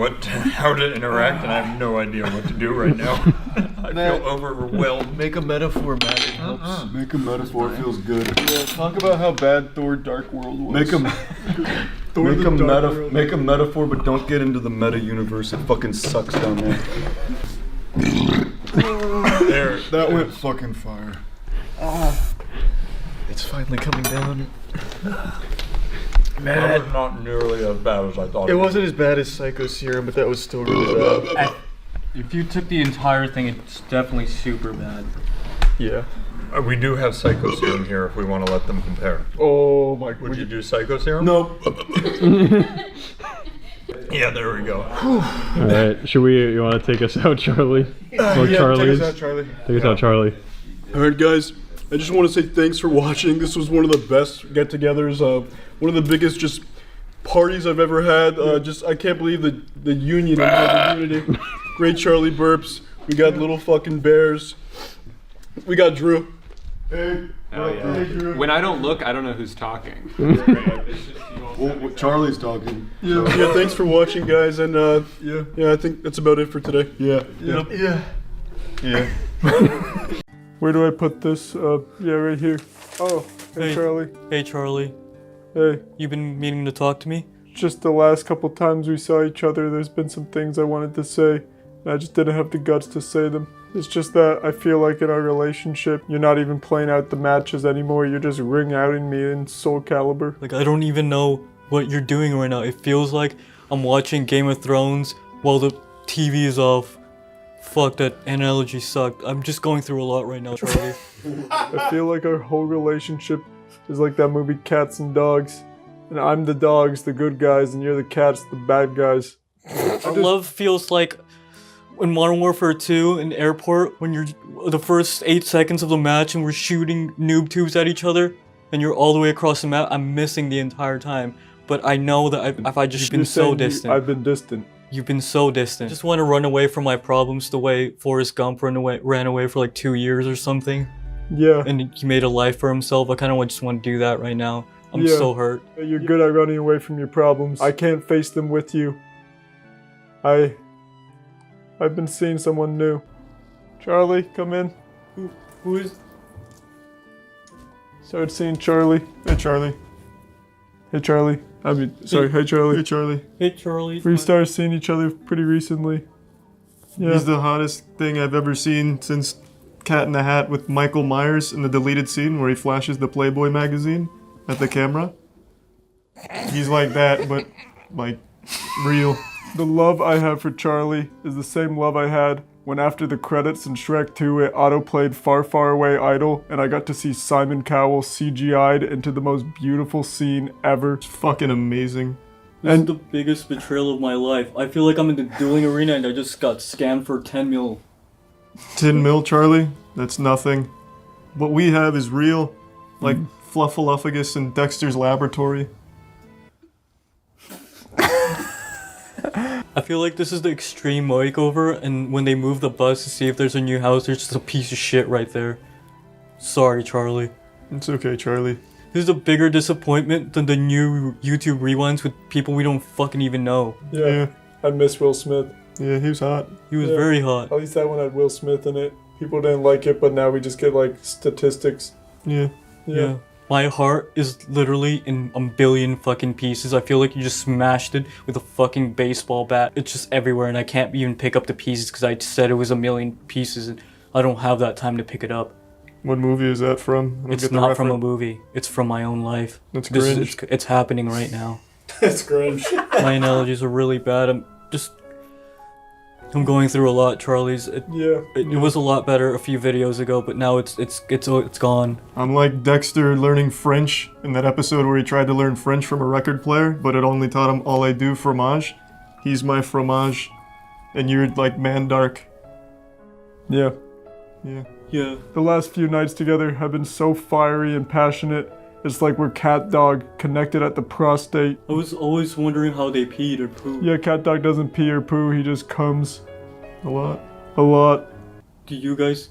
how to interact and I have no idea what to do right now. I feel overwhelmed. Make a metaphor, Matt. It helps. Make a metaphor. Feels good. Yeah, talk about how bad Thor Dark World was. Make a metaphor, but don't get into the meta universe. It fucking sucks down there. That went fucking fire. It's finally coming down. That was not nearly as bad as I thought it wasn't as bad as Psycho Serum, but that was still really bad. If you took the entire thing, it's definitely super bad. Yeah. We do have Psycho Serum here if we want to let them compare. Oh my god. Would you do Psycho Serum? No. Yeah, there we go. All right, you want to take us out, Charlie? Or Yeah, Charlie's? take us out, Charlie. Take us out, Charlie. Alright guys, I just want to say thanks for watching. This was one of the best get-togethers, one of the biggest just parties I've ever had. I can't believe the union of the unity. Great Charlie burps. We got little fucking bears. We got Drew. Hey. Hey, Drew. When I don't look, I don't know who's talking. Well, Charlie's talking. Yeah. Yeah. Thanks for watching, guys, and yeah. I think that's about it for today. Yeah. Yep. Yeah. Where do I put this? Yeah, right here. Oh, hey Charlie. Hey, Charlie. Hey. You been meaning to talk to me? Just the last couple times we saw each other, there's been some things I wanted to say, and I just didn't have the guts to say them. It's just that I feel like in our relationship, you're not even playing out the matches anymore. You're just ring-outing me in Soul Calibur. Like, I don't even know what you're doing right now. It feels like I'm watching Game of Thrones while the TV is off. Fuck, that analogy sucked. I'm just going through a lot right now, Charlie. I feel like our whole relationship is like that movie Cats and Dogs. And I'm the dogs, the good guys, and you're the cats, the bad guys. Our love feels like in Modern Warfare 2 in airport when you're the first 8 seconds of the match and we're shooting noob tubes at each other and you're all the way across the map. I'm missing the entire time, but I know that if I just been so distant. I've been distant. You've been so distant. I just want to run away from my problems the way Forrest Gump ran away for like 2 years or something. Yeah. And he made a life for himself. I kind of just want to do that right now. I'm so hurt. You're good at running away from your problems. I can't face them with you. I've been seeing someone new. Charlie, come in. Who is? Started seeing Charlie. Hey, Charlie. Hey, Charlie. Hey, Charlie. Hey, Charlie. Hey, Charlie. We started seeing each other pretty recently. Yeah. He's the hottest thing I've ever seen since Cat in the Hat with Michael Myers in the deleted scene where he flashes the Playboy magazine at the camera. He's like that, but like real. The love I have for Charlie is the same love I had when after the credits in Shrek 2 it auto-played Far Far Away Idol and I got to see Simon Cowell CGI'd into the most beautiful scene ever. It's fucking amazing. This is the biggest betrayal of my life. I feel like I'm in the dueling arena and I just got scammed for 10 mil. 10 mil, Charlie? That's nothing. What we have is real. Like Fluffaluffagus in Dexter's Laboratory. I feel like this is the extreme makeover, and when they move the bus to see if there's a new house, there's just a piece of shit right there. Sorry, Charlie. It's okay, Charlie. This is a bigger disappointment than the new YouTube rewinds with people we don't fucking even know. Yeah. I miss Will Smith. Yeah, he was hot. He was very hot. At least that one had Will Smith in it. People didn't like it, but now we just get like statistics. Yeah. My heart is literally in a billion fucking pieces. I feel like you just smashed it with a fucking baseball bat. It's just everywhere and I can't even pick up the pieces because I said it was a million pieces and I don't have that time to pick it up. What movie is that from? It's not from a movie. It's from my own life. That's cringe. It's happening right now. That's cringe. My analogies are really bad. I'm going through a lot, Charlie's. It was a lot better a few videos ago, but now it's gone. I'm like Dexter learning French in that episode where he tried to learn French from a record player, but it only taught him all I do fromage. He's my fromage, and you're like Mandark. Yeah. The last few nights together have been so fiery and passionate. It's like we're cat dog connected at the prostate. I was always wondering how they peed or pooped. Yeah, cat dog doesn't pee or poo, he just comes. A lot. Do you guys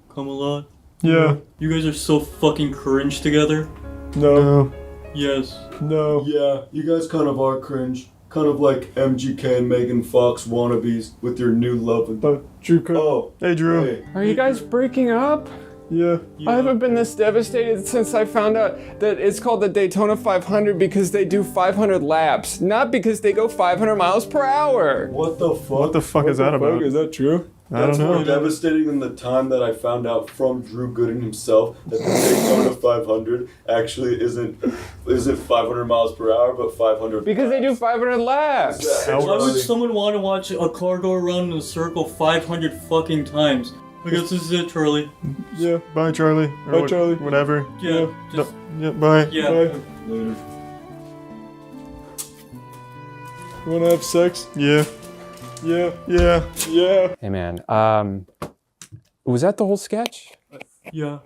come a lot? Yeah. You guys are so fucking cringe together. No. Yes. No. Yeah, you guys kind of are cringe. Kind of like MGK and Megan Fox wannabes with your new love. Drew. Oh. Hey, Drew. Hey. Are you guys breaking up? Yeah. I haven't been this devastated since I found out that it's called the Daytona 500 because they do 500 laps, not because they go 500 miles per hour. What the fuck? What the fuck is that about? Is that true? I don't know. That's more devastating than the time that I found out from Drew Gooden himself that the Daytona 500 actually isn't 500 miles per hour, but 500. Because they do 500 laps. Why would someone want to watch a car go around in a circle 500 fucking times? I guess this is it, Charlie. Yeah, bye, Charlie. Bye, Charlie. Whatever. Yeah. Bye. Yeah. Bye. Later. You wanna have sex? Yeah. Yeah. Yeah. Yeah. Hey man, was that the whole sketch? Yeah.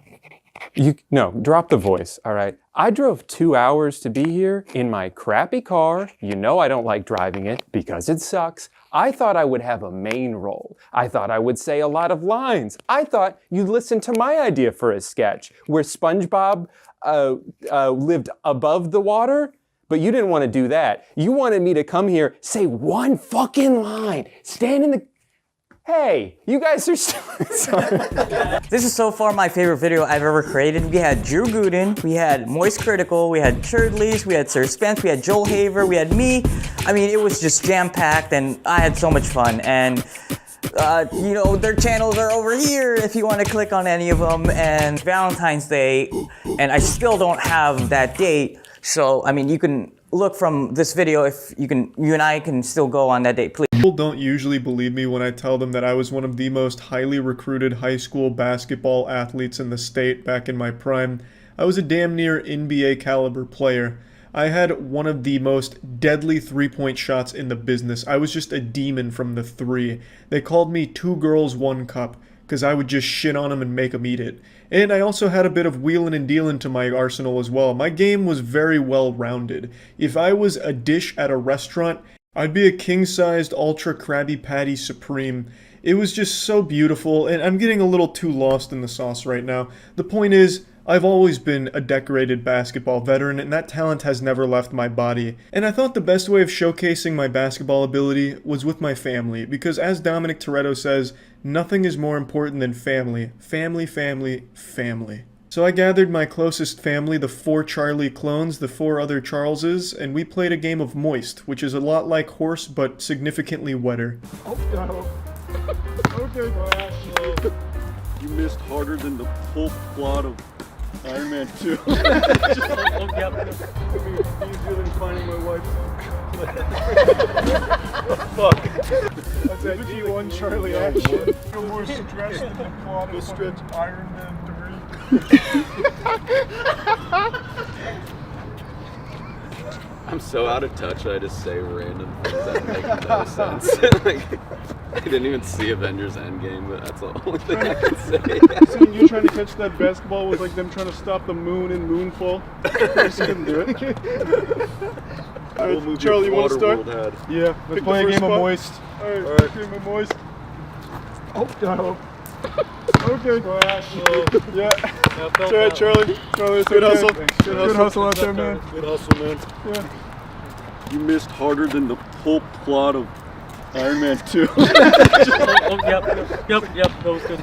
No, drop the voice, all right? I drove 2 hours to be here in my crappy car. You know I don't like driving it because it sucks. I thought I would have a main role. I thought I would say a lot of lines. I thought you'd listen to my idea for a sketch where SpongeBob lived above the water, but you didn't want to do that. You wanted me to come here, say one fucking line, stand in the... Hey, you guys are still... This is so far my favorite video I've ever created. We had Drew Gooden, we had Moistcr1tikal, we had Shirtley's, we had Sir Spence, we had Joel Haver, we had me. I mean, it was just jam-packed and I had so much fun. And you know, their channels are over here if you want to click on any of them. And Valentine's Day, and I still don't have that date. So, I mean, you can look from this video if you and I can still go on that date, please. People don't usually believe me when I tell them that I was one of the most highly recruited high school basketball athletes in the state back in my prime. I was a damn near NBA caliber player. I had one of the most deadly three-point shots in the business. I was just a demon from the three. They called me 2 girls, 1 cup, because I would just shit on them and make them eat it. And I also had a bit of wheeling and dealing to my arsenal as well. My game was very well-rounded. If I was a dish at a restaurant, I'd be a king-sized ultra Krabby Patty Supreme. It was just so beautiful, and I'm getting a little too lost in the sauce right now. The point is, I've always been a decorated basketball veteran, and that talent has never left my body. And I thought the best way of showcasing my basketball ability was with my family, because as Dominic Toretto says, nothing is more important than family. Family, family, family. So I gathered my closest family, the 4 Charlie clones, the 4 other Charleses, and we played a game of Moist, which is a lot like horse, but significantly wetter. Oh, no. Okay. You missed harder than the pulp plot of Iron Man 2. It's easier than finding my wife. Fuck. That's that D1 Charlie action. You're more stressed than the plot of Iron Man 3. I'm so out of touch I just say random things that make no sense. Like, I didn't even see Avengers Endgame, but that's the only thing I can say. Seeing you trying to catch that basketball was like them trying to stop the moon in Moonfall. You just couldn't do it. Alright, Charlie, you want to start? Yeah, let's play a game of Moist. Alright, game of Moist. Oh, no. Okay. Yeah. It's alright, Charlie. Charlie, good hustle. Good hustle out there, man. Good hustle, man. Yeah. You missed harder than the whole plot of Iron Man 2. Yep, that was good.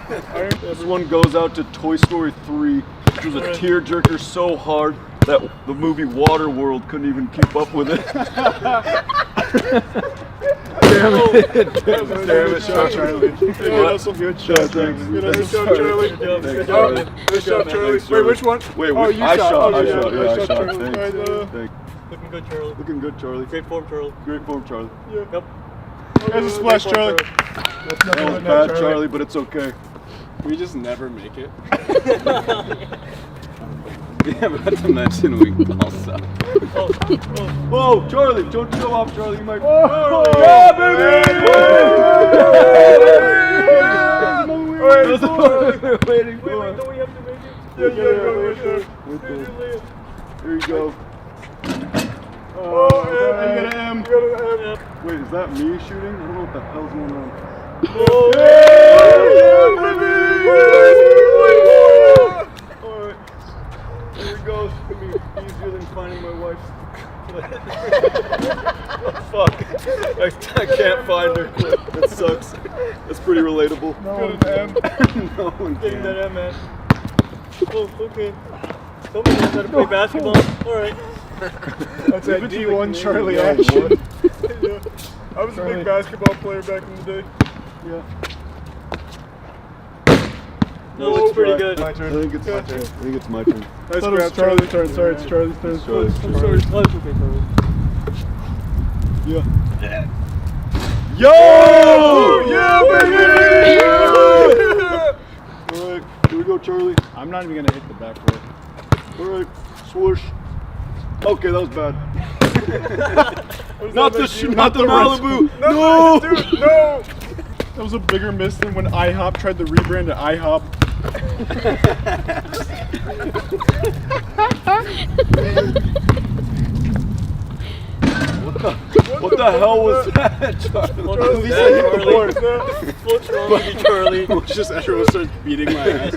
This one goes out to Toy Story 3, which was a tearjerker so hard that the movie Waterworld couldn't even keep up with it. Damn it, shot, Charlie. Good shot, thanks. Good shot, Charlie. Good shot, Charlie. Wait, which one? Wait, I shot. Thanks. Looking good, Charlie. Looking good, Charlie. Great form, Charlie. Great form, Charlie. Yeah. Yep. There's a splash, Charlie. That was bad, Charlie, but it's okay. We just never make it. Yeah, but not to mention we also. Whoa, Charlie, don't show off, Charlie. You might. Oh, yeah, baby! Wait, waiting for it. Don't we have to make it? Yeah, right there. Here you go. Oh, you got an M. Wait, is that me shooting? I don't know what the hell's going on. Oh, yeah, baby! Alright. Here we go. It's gonna be easier than finding my wife. Fuck. I can't find her. That sucks. That's pretty relatable. No, got an M. No one getting that M, man. Oh, okay. Somebody knows how to play basketball. Alright. That's that D1 Charlie action. Yeah. I was a big basketball player back in the day. Yeah. That looks pretty good. My turn. I think it's my turn. I think it's my turn. Nice grab, Charlie's turn. Sorry, it's Charlie's turn. I'm sorry. Oh, it's okay, Charlie. Yeah. Yo! Yeah, baby! Alright, here we go, Charlie. I'm not even gonna hit the backboard. Alright, swoosh. Okay, that was bad. Not the Malibu. No, dude, no. That was a bigger miss than when IHOP tried to rebrand to IHOP. What the hell was that, Charlie? What's wrong with you, Charlie? Just everyone started beating my ass.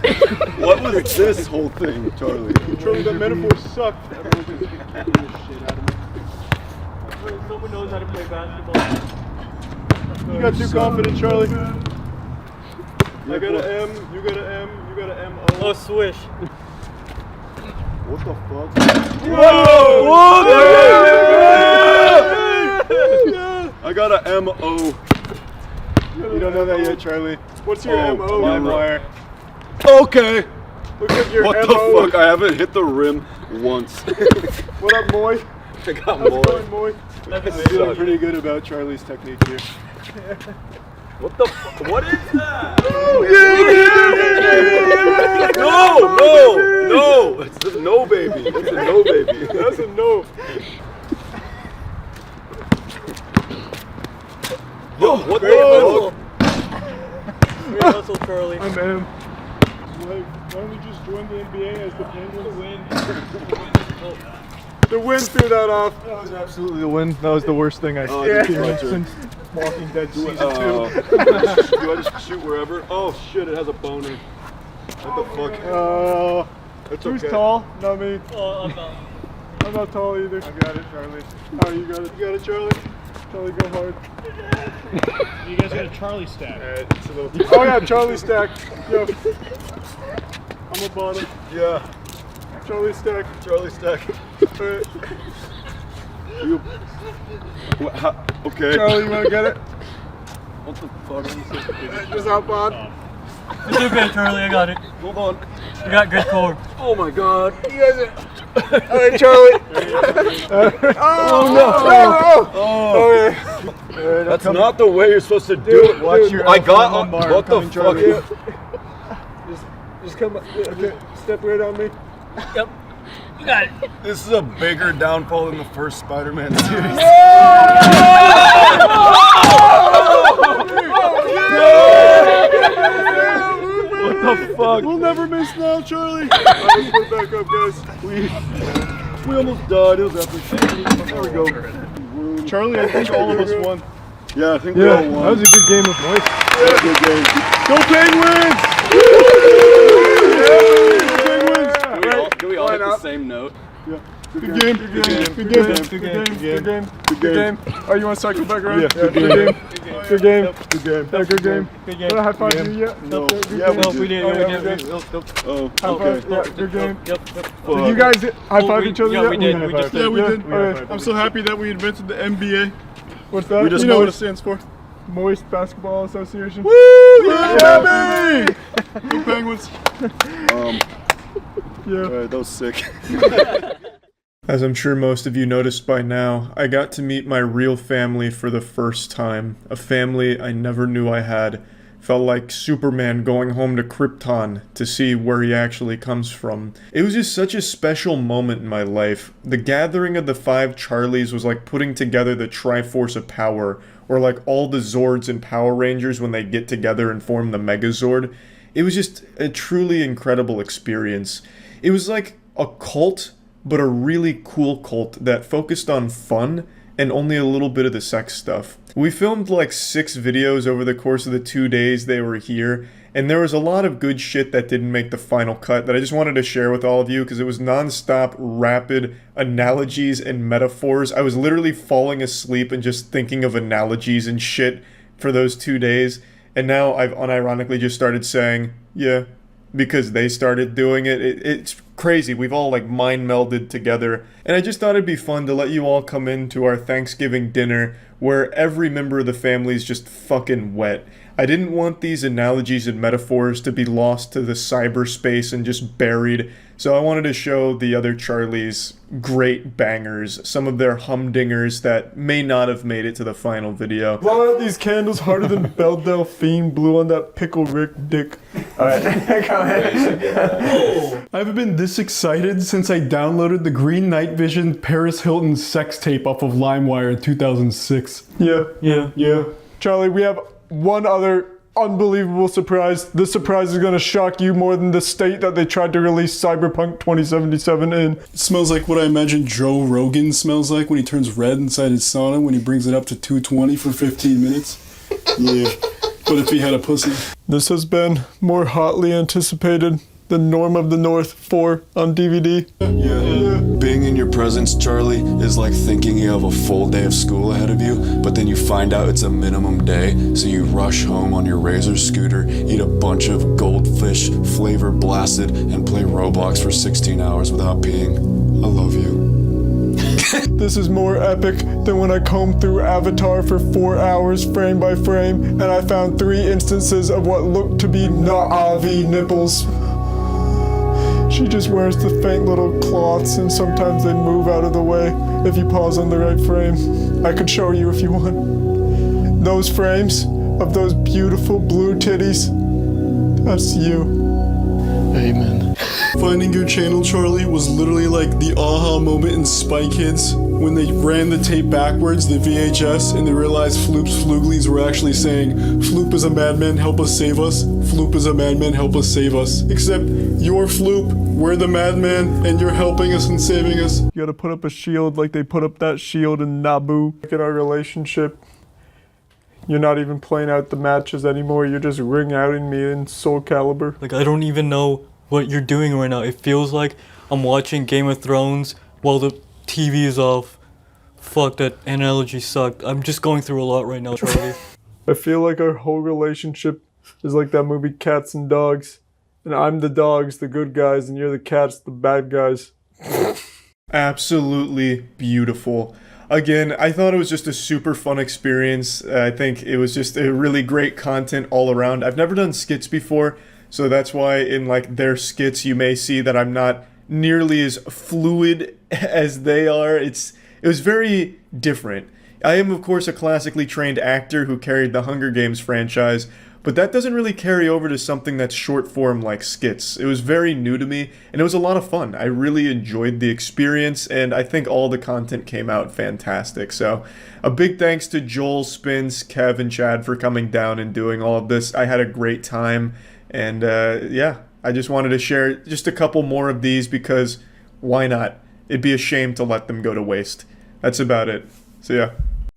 What was this whole thing, Charlie? Charlie, that metaphor sucked. Everyone just beat the shit out of me. Someone knows how to play basketball. You got too confident, Charlie. I got an M, you got an M, you got an M-O. Oh, swish. What the fuck? Whoa! Whoa! I got an M-O. You don't know that yet, Charlie. What's your M-O? LimeWire. Okay. Look at your What M-O. the fuck? I haven't hit the rim once. What up, Moy? I got How's it Moy. going, Moy? I'm feeling pretty good about Charlie's technique here. What the fuck? What is that? Yeah! No! It's a no, baby. It's a no, baby. That's a no. Yo, what the fuck? Great hustle, Charlie. I'm M. Why don't we just join the NBA as the Penguins? The wind threw that off. That was absolutely the wind. That was the worst thing I've seen since Walking Dead season 2. Do I just shoot wherever? Oh shit, it has a boner. What the fuck? It's okay. Who's tall? Not me. Oh, I'm not. I'm not tall either. I got it, Charlie. Oh, you got it. You got it, Charlie. Charlie, go hard. You guys got a Charlie stack. Alright, it's a little. Oh yeah, Charlie stack. Yo. I'm a bottom. Yeah. Charlie stack. Charlie stack. Alright. Okay. Charlie, you wanna get it? What the fuck? Just hop on. It's okay, Charlie. I got it. Hold on. You got good core. Oh my god. You guys are... Alright, Charlie. Oh no. Okay. That's not the way you're supposed to do it. Watch your I got lumbar what the coming, fuck? Charlie. Just come on. Okay. Step right on me. Yep. You got it. This is a bigger downfall than the first Spider-Man series. What the fuck? We'll never miss now, Charlie. Alright, let's put it back up, guys. We almost died. It was epic. There we go. Charlie, I think all of us won. Yeah, I think we all won. That was a good game of Moist. Yeah, good game. Go Penguins! Do we all hit the same note? Yeah. Good game. Good game. Oh, you want to cycle back around? Yeah. Good game. Good game. Good game. Good game. Did I high five you yet? No. Yeah, we did. Oh, okay. Yeah, good game. Yep. Did you guys high five each other yeah, yet? we did. Yeah, we did. I'm so happy that we invented the NBA. What's that? We just you know what it noticed. stands for? Moist Basketball Association. Woo! Yeah, baby! Go Penguins. Yeah. Alright, that was sick. As I'm sure most of you noticed by now, I got to meet my real family for the first time. A family I never knew I had. Felt like Superman going home to Krypton to see where he actually comes from. It was just such a special moment in my life. The gathering of the 5 Charlies was like putting together the Triforce of Power, or like all the Zords and Power Rangers when they get together and form the Megazord. It was just a truly incredible experience. It was like a cult, but a really cool cult that focused on fun and only a little bit of the sex stuff. We filmed like 6 videos over the course of the 2 days they were here, and there was a lot of good shit that didn't make the final cut that I just wanted to share with all of you because it was non-stop rapid analogies and metaphors. I was literally falling asleep and just thinking of analogies and shit for those 2 days, and now I've unironically just started saying, yeah, because they started doing it. It's crazy. We've all like mind melded together. And I just thought it'd be fun to let you all come into our Thanksgiving dinner where every member of the family is just fucking wet. I didn't want these analogies and metaphors to be lost to the cyberspace and just buried. So I wanted to show the other Charlies great bangers, some of their humdingers that may not have made it to the final video. Why aren't these candles harder than Belle Delphine blew on that Pickle Rick dick? Alright, go ahead. I haven't been this excited since I downloaded the Green Night Vision Paris Hilton sex tape off of LimeWire in 2006. Yeah. Charlie, we have one other unbelievable surprise. This surprise is gonna shock you more than the state that they tried to release Cyberpunk 2077 in. It smells like what I imagine Joe Rogan smells like when he turns red inside his sauna when he brings it up to 220 for 15 minutes. Yeah, but if he had a pussy. This has been more hotly anticipated than Norm of the North 4 on DVD. Yeah. Being in your presence, Charlie, is like thinking you have a full day of school ahead of you, but then you find out it's a minimum day, so you rush home on your Razor scooter, eat a bunch of goldfish, flavor blasted, and play Roblox for 16 hours without peeing. I love you. This is more epic than when I combed through Avatar for 4 hours frame by frame, and I found 3 instances of what looked to be Na'vi nipples. She just wears the faint little cloths, and sometimes they move out of the way if you pause on the right frame. I could show you if you want. Those frames of those beautiful blue titties, that's you. Amen. Finding your channel, Charlie, was literally like the aha moment in Spy Kids when they ran the tape backwards, the VHS, and they realized Floop's Fluglies were actually saying, Floop is a madman, help us save us. Floop is a madman, help us save us. Except you're Floop, we're the madman, and you're helping us and saving us. You gotta put up a shield like they put up that shield in Naboo. Look at our relationship. You're not even playing out the matches anymore, you're just ring-outing me in Soul Calibur. Like, I don't even know what you're doing right now. It feels like I'm watching Game of Thrones while the TV is off. Fuck, that analogy sucked. I'm just going through a lot right now, Charlie. I feel like our whole relationship is like that movie Cats and Dogs. And I'm the dogs, the good guys, and you're the cats, the bad guys. Absolutely beautiful. Again, I thought it was just a super fun experience. I think it was just a really great content all around. I've never done skits before, so that's why in like their skits you may see that I'm not nearly as fluid as they are. It was very different. I am of course a classically trained actor who carried the Hunger Games franchise, but that doesn't really carry over to something that's short form like skits. It was very new to me, and it was a lot of fun. I really enjoyed the experience, and I think all the content came out fantastic. So a big thanks to Joel, Spins, Kev, and Chad for coming down and doing all of this. I had a great time, and yeah, I just wanted to share just a couple more of these because why not? It'd be a shame to let them go to waste. That's about it. So yeah.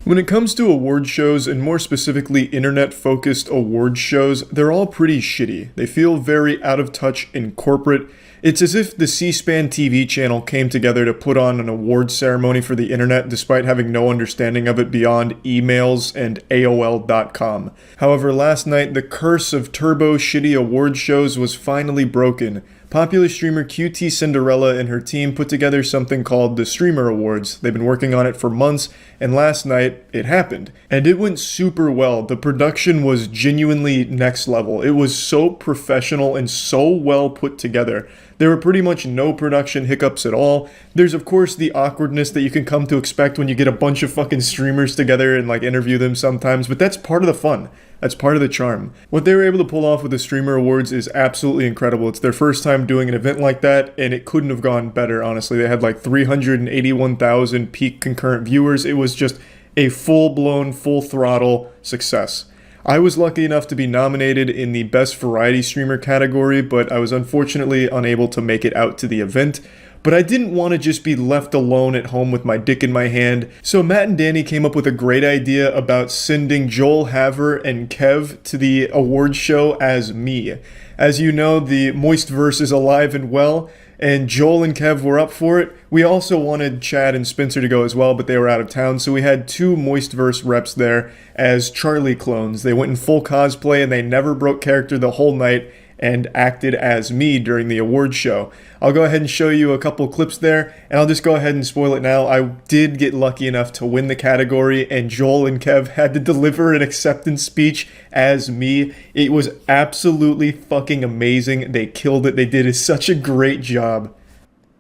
When it comes to award shows, and more specifically internet-focused award shows, they're all pretty shitty. They feel very out of touch and corporate. It's as if the C-SPAN TV channel came together to put on an award ceremony for the internet despite having no understanding of it beyond emails and AOL.com. However, last night, the curse of turbo shitty award shows was finally broken. Popular streamer QT Cinderella and her team put together something called the Streamer Awards. They've been working on it for months, and last night, it happened. And it went super well. The production was genuinely next level. It was so professional and so well put together. There were pretty much no production hiccups at all. There's of course the awkwardness that you can come to expect when you get a bunch of fucking streamers together and like interview them sometimes, but that's part of the fun. That's part of the charm. What they were able to pull off with the Streamer Awards is absolutely incredible. It's their first time doing an event like that, and it couldn't have gone better, honestly. They had like 381,000 peak concurrent viewers. It was just a full-blown, full-throttle success. I was lucky enough to be nominated in the Best Variety Streamer category, but I was unfortunately unable to make it out to the event. But I didn't want to just be left alone at home with my dick in my hand, so Matt and Danny came up with a great idea about sending Joel, Haver, and Kev to the award show as me. As you know, the Moistverse is alive and well, and Joel and Kev were up for it. We also wanted Chad and Spencer to go as well, but they were out of town, so we had 2 Moistverse reps there as Charlie clones. They went in full cosplay, and they never broke character the whole night, and acted as me during the award show. I'll go ahead and show you a couple clips there, and I'll just go ahead and spoil it now. I did get lucky enough to win the category, and Joel and Kev had to deliver an acceptance speech as me. It was absolutely fucking amazing. They killed it. They did such a great job.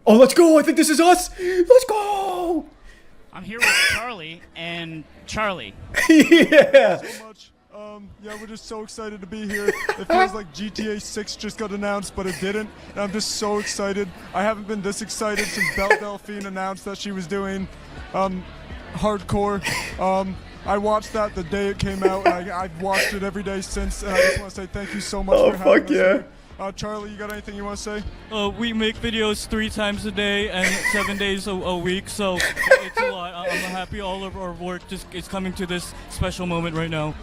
Oh, let's go! I think this is us! Let's go! I'm here with Charlie, and Charlie. Yeah! So much Yeah, we're just so excited to be here. It feels like GTA 6 just got announced, but it didn't. And I'm just so excited. I haven't been this excited since Belle Delphine announced that she was doing hardcore. I watched that the day it came out, and I've watched it every day since. And I just want to say thank you so much for having us here. Charlie, you got anything you want to say? We make videos 3 times a day and 7 days a week, so it's a lot. I'm happy all of our work just is coming to this special moment right now.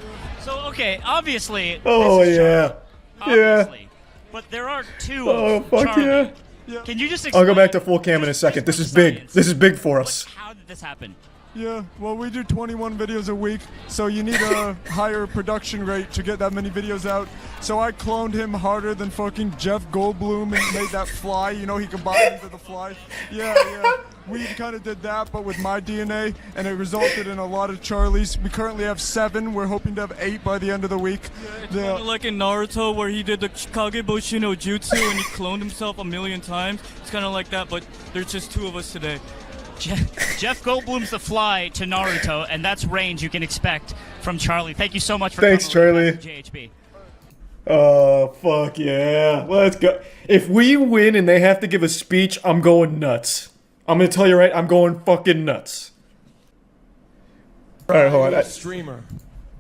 So, okay, obviously. Oh, this is yeah. obviously, but there are 2 Oh, of fuck Charlie. yeah. Can you just I'll explain go back to full cam in a second. This is big. This is big for us. how did this happen? Yeah, well, we do 21 videos a week, so you need a higher production rate to get that many videos out. So I cloned him harder than fucking Jeff Goldblum and made that fly. You know, he combined into the fly. Yeah. We kind of did that, but with my DNA, and it resulted in a lot of Charlies. We currently have 7. We're hoping to have 8 by the end of the week. It's kind of like in Naruto where he did the Kageboshi no Jutsu and he cloned himself a million times. It's kind of like that, but there's just 2 of us today. Jeff Goldblum's the fly to Naruto, and that's range you can expect from Charlie. Thank you so much for Thanks, coming Charlie. on JHB. Oh, fuck yeah. Let's go. If we win and they have to give a speech, I'm going nuts. I'm gonna tell you right, I'm going fucking nuts. Alright, hold on. Streamer.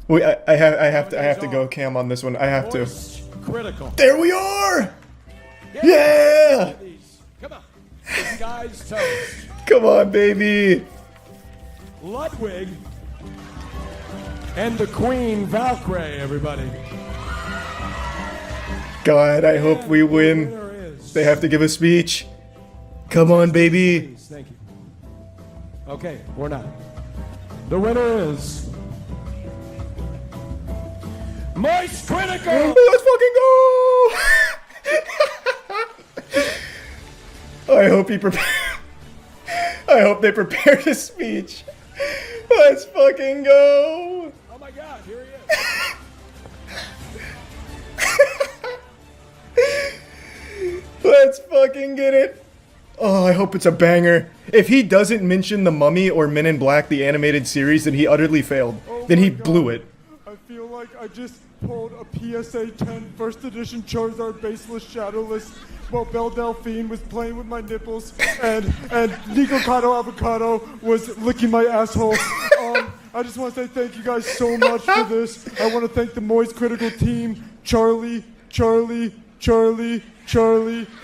Wait, I have to go cam on this one. I have to. Critical. There we are! Yeah! Come on. This guy's toast. Come on, baby. Ludwig and the Queen Valkyrie, everybody. God, I hope we win. They have to give a speech. Come on, baby. Thank you. Okay, we're not. The winner is Moistcr1tikal. Let's fucking go! I hope he prepared. I hope they prepared a speech. Let's fucking go! Oh my God, here he is. Let's fucking get it. Oh, I hope it's a banger. If he doesn't mention The Mummy or Men in Black, the animated series, then he utterly failed. Then he blew it. I feel like I just pulled a PSA 10 first edition Charizard baseless shadowless while Belle Delphine was playing with my nipples and Nico Kato Avocado was licking my asshole. I just want to say thank you guys so much for this. I want to thank the Moistcr1tikal team, Charlie,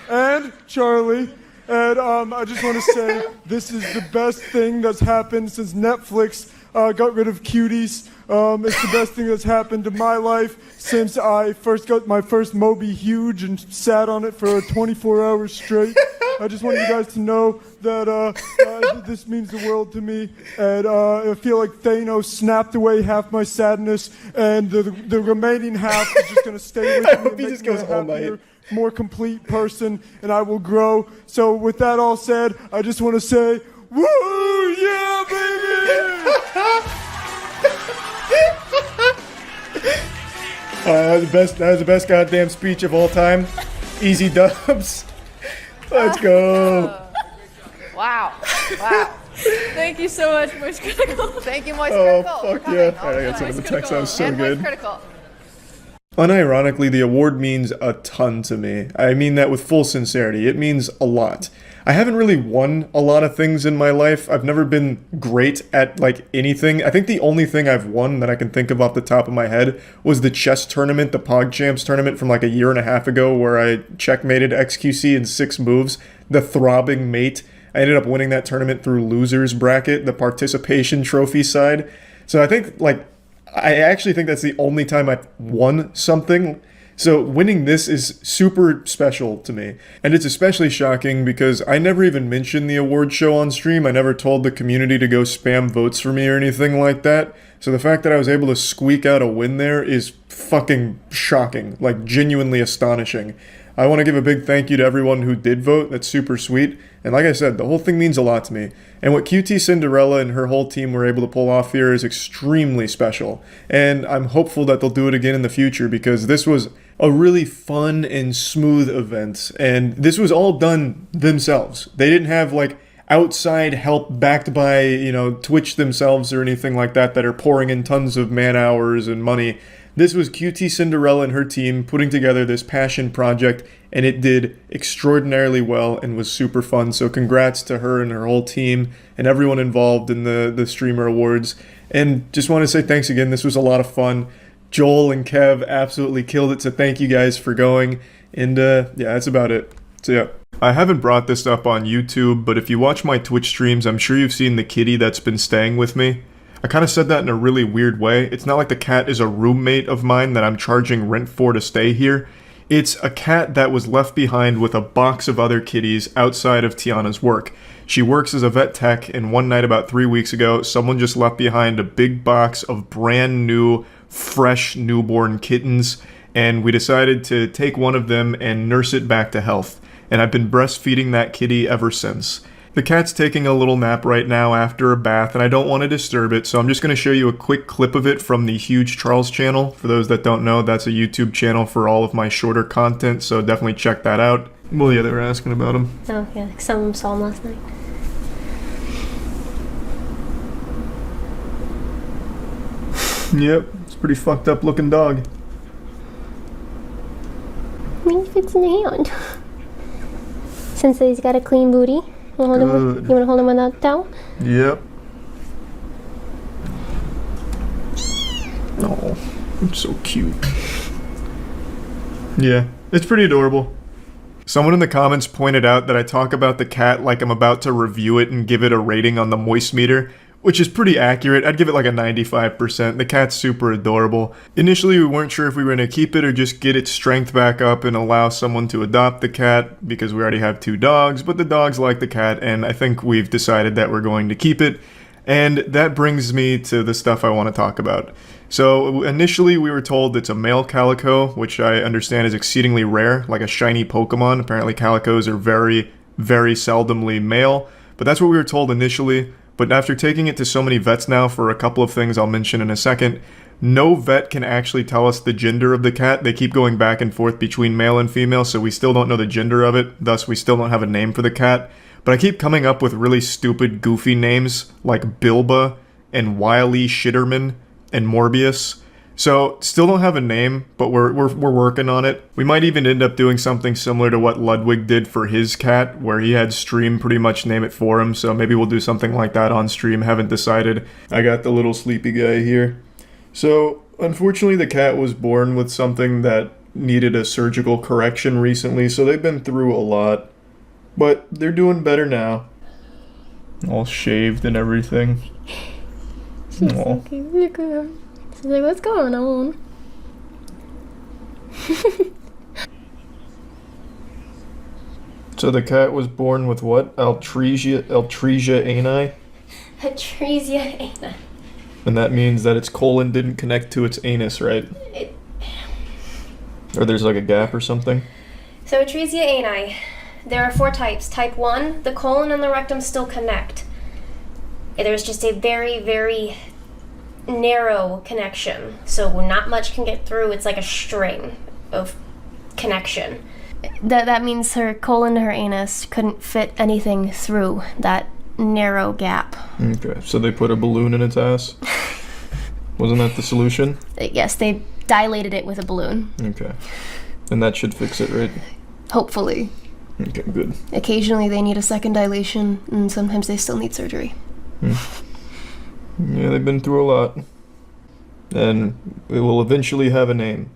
and Charlie. And I just want to say this is the best thing that's happened since Netflix got rid of cuties. It's the best thing that's happened to my life since I first got my first Moby Huge and sat on it for 24 hours straight. I just want you guys to know that this means the world to me. And I feel like Thanos snapped away half my sadness, and the remaining half is just going to stay with me and make me a happier, more complete person, and I will grow. So with that all said, I just want to say, woo, yeah, baby! That was the best goddamn speech of all time. Easy dubs. Let's go. Wow. Thank you so much, Moistcr1tikal. Thank you, Oh, Moistcr1tikal. fuck yeah. I got some of the text. That was so and good. Moistcr1tikal. Unironically, the award means a ton to me. I mean that with full sincerity. It means a lot. I haven't really won a lot of things in my life. I've never been great at, like, anything. I think the only thing I've won that I can think of off the top of my head was the chess tournament, the PogChamps tournament from like a year and a half ago, where I checkmated XQC in 6 moves. The throbbing mate. I ended up winning that tournament through losers bracket, the participation trophy side. So I think, like, I actually think that's the only time I've won something. So winning this is super special to me. And it's especially shocking because I never even mentioned the award show on stream. I never told the community to go spam votes for me or anything like that. So the fact that I was able to squeak out a win there is fucking shocking. Like, genuinely astonishing. I want to give a big thank you to everyone who did vote. That's super sweet. And like I said, the whole thing means a lot to me. And what QT Cinderella and her whole team were able to pull off here is extremely special. And I'm hopeful that they'll do it again in the future because this was a really fun and smooth event. And this was all done themselves. They didn't have, like, outside help backed by, you know, Twitch themselves or anything like that that are pouring in tons of man hours and money. This was QT Cinderella and her team putting together this passion project, and it did extraordinarily well and was super fun. So congrats to her and her whole team and everyone involved in the Streamer Awards. And just want to say thanks again. This was a lot of fun. Joel and Kev absolutely killed it, so thank you guys for going. And yeah, that's about it. So yeah. I haven't brought this up on YouTube, but if you watch my Twitch streams, I'm sure you've seen the kitty that's been staying with me. I kind of said that in a really weird way. It's not like the cat is a roommate of mine that I'm charging rent for to stay here. It's a cat that was left behind with a box of other kitties outside of Tiana's work. She works as a vet tech, and one night about 3 weeks ago, someone just left behind a big box of brand new, fresh newborn kittens, and we decided to take one of them and nurse it back to health. And I've been breastfeeding that kitty ever since. The cat's taking a little nap right now after a bath, and I don't want to disturb it, so I'm just going to show you a quick clip of it from the Huge Charles channel. For those that don't know, that's a YouTube channel for all of my shorter content, so definitely check that out. Well, yeah, they were asking about him. Oh, yeah, some of them saw him last night. Yep, it's a pretty fucked up looking dog. Maybe fits in the hand. Since he's got a clean booty, you want to hold him with that towel? Yep. Oh, it's so cute. Yeah, it's pretty adorable. Someone in the comments pointed out that I talk about the cat like I'm about to review it and give it a rating on the moist meter, which is pretty accurate. I'd give it like a 95%. The cat's super adorable. Initially, we weren't sure if we were going to keep it or just get its strength back up and allow someone to adopt the cat because we already have 2 dogs, but the dogs like the cat, and I think we've decided that we're going to keep it. And that brings me to the stuff I want to talk about. So initially we were told it's a male calico, which I understand is exceedingly rare, like a shiny Pokemon. Apparently calicos are very, very seldomly male, but that's what we were told initially. But after taking it to so many vets now for a couple of things I'll mention in a second, no vet can actually tell us the gender of the cat. They keep going back and forth between male and female, so we still don't know the gender of it. Thus, we still don't have a name for the cat. But I keep coming up with really stupid, goofy names like Bilba and Wily Shitterman and Morbius. So, still don't have a name, but we're working on it. We might even end up doing something similar to what Ludwig did for his cat, where he had Stream pretty much name it for him, so maybe we'll do something like that on stream, haven't decided. I got the little sleepy guy here. So, unfortunately the cat was born with something that needed a surgical correction recently, so they've been through a lot. But they're doing better now. All shaved and everything. She's so cute. She's like, what's going on? So the cat was born with what? Altresia ani? Atresia ani. And that means that its colon didn't connect to its anus, right? Or there's like a gap or something? So Atresia ani. There are 4 types. Type 1, the colon and the rectum still connect. There's just a very, very narrow connection, so not much can get through. It's like a string of connection. That means her colon and her anus couldn't fit anything through that narrow gap. Okay, so they put a balloon in its ass? Wasn't that the solution? Yes, they dilated it with a balloon. Okay. And that should fix it, right? Hopefully. Okay, good. Occasionally they need a second dilation, and sometimes they still need surgery. Yeah, they've been through a lot. And it will eventually have a name.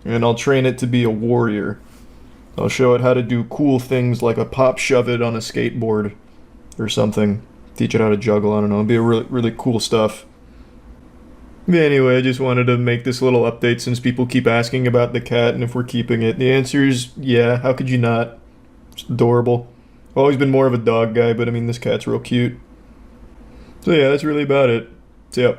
And I'll train it to be a warrior. I'll show it how to do cool things like a pop shove it on a skateboard or something. Teach it how to juggle, I don't know. It'll be a really, really cool stuff. But anyway, I just wanted to make this little update since people keep asking about the cat and if we're keeping it. The answer is yeah, how could you not? It's adorable. I've always been more of a dog guy, but I mean, this cat's real cute. So yeah, that's really about it. So yeah.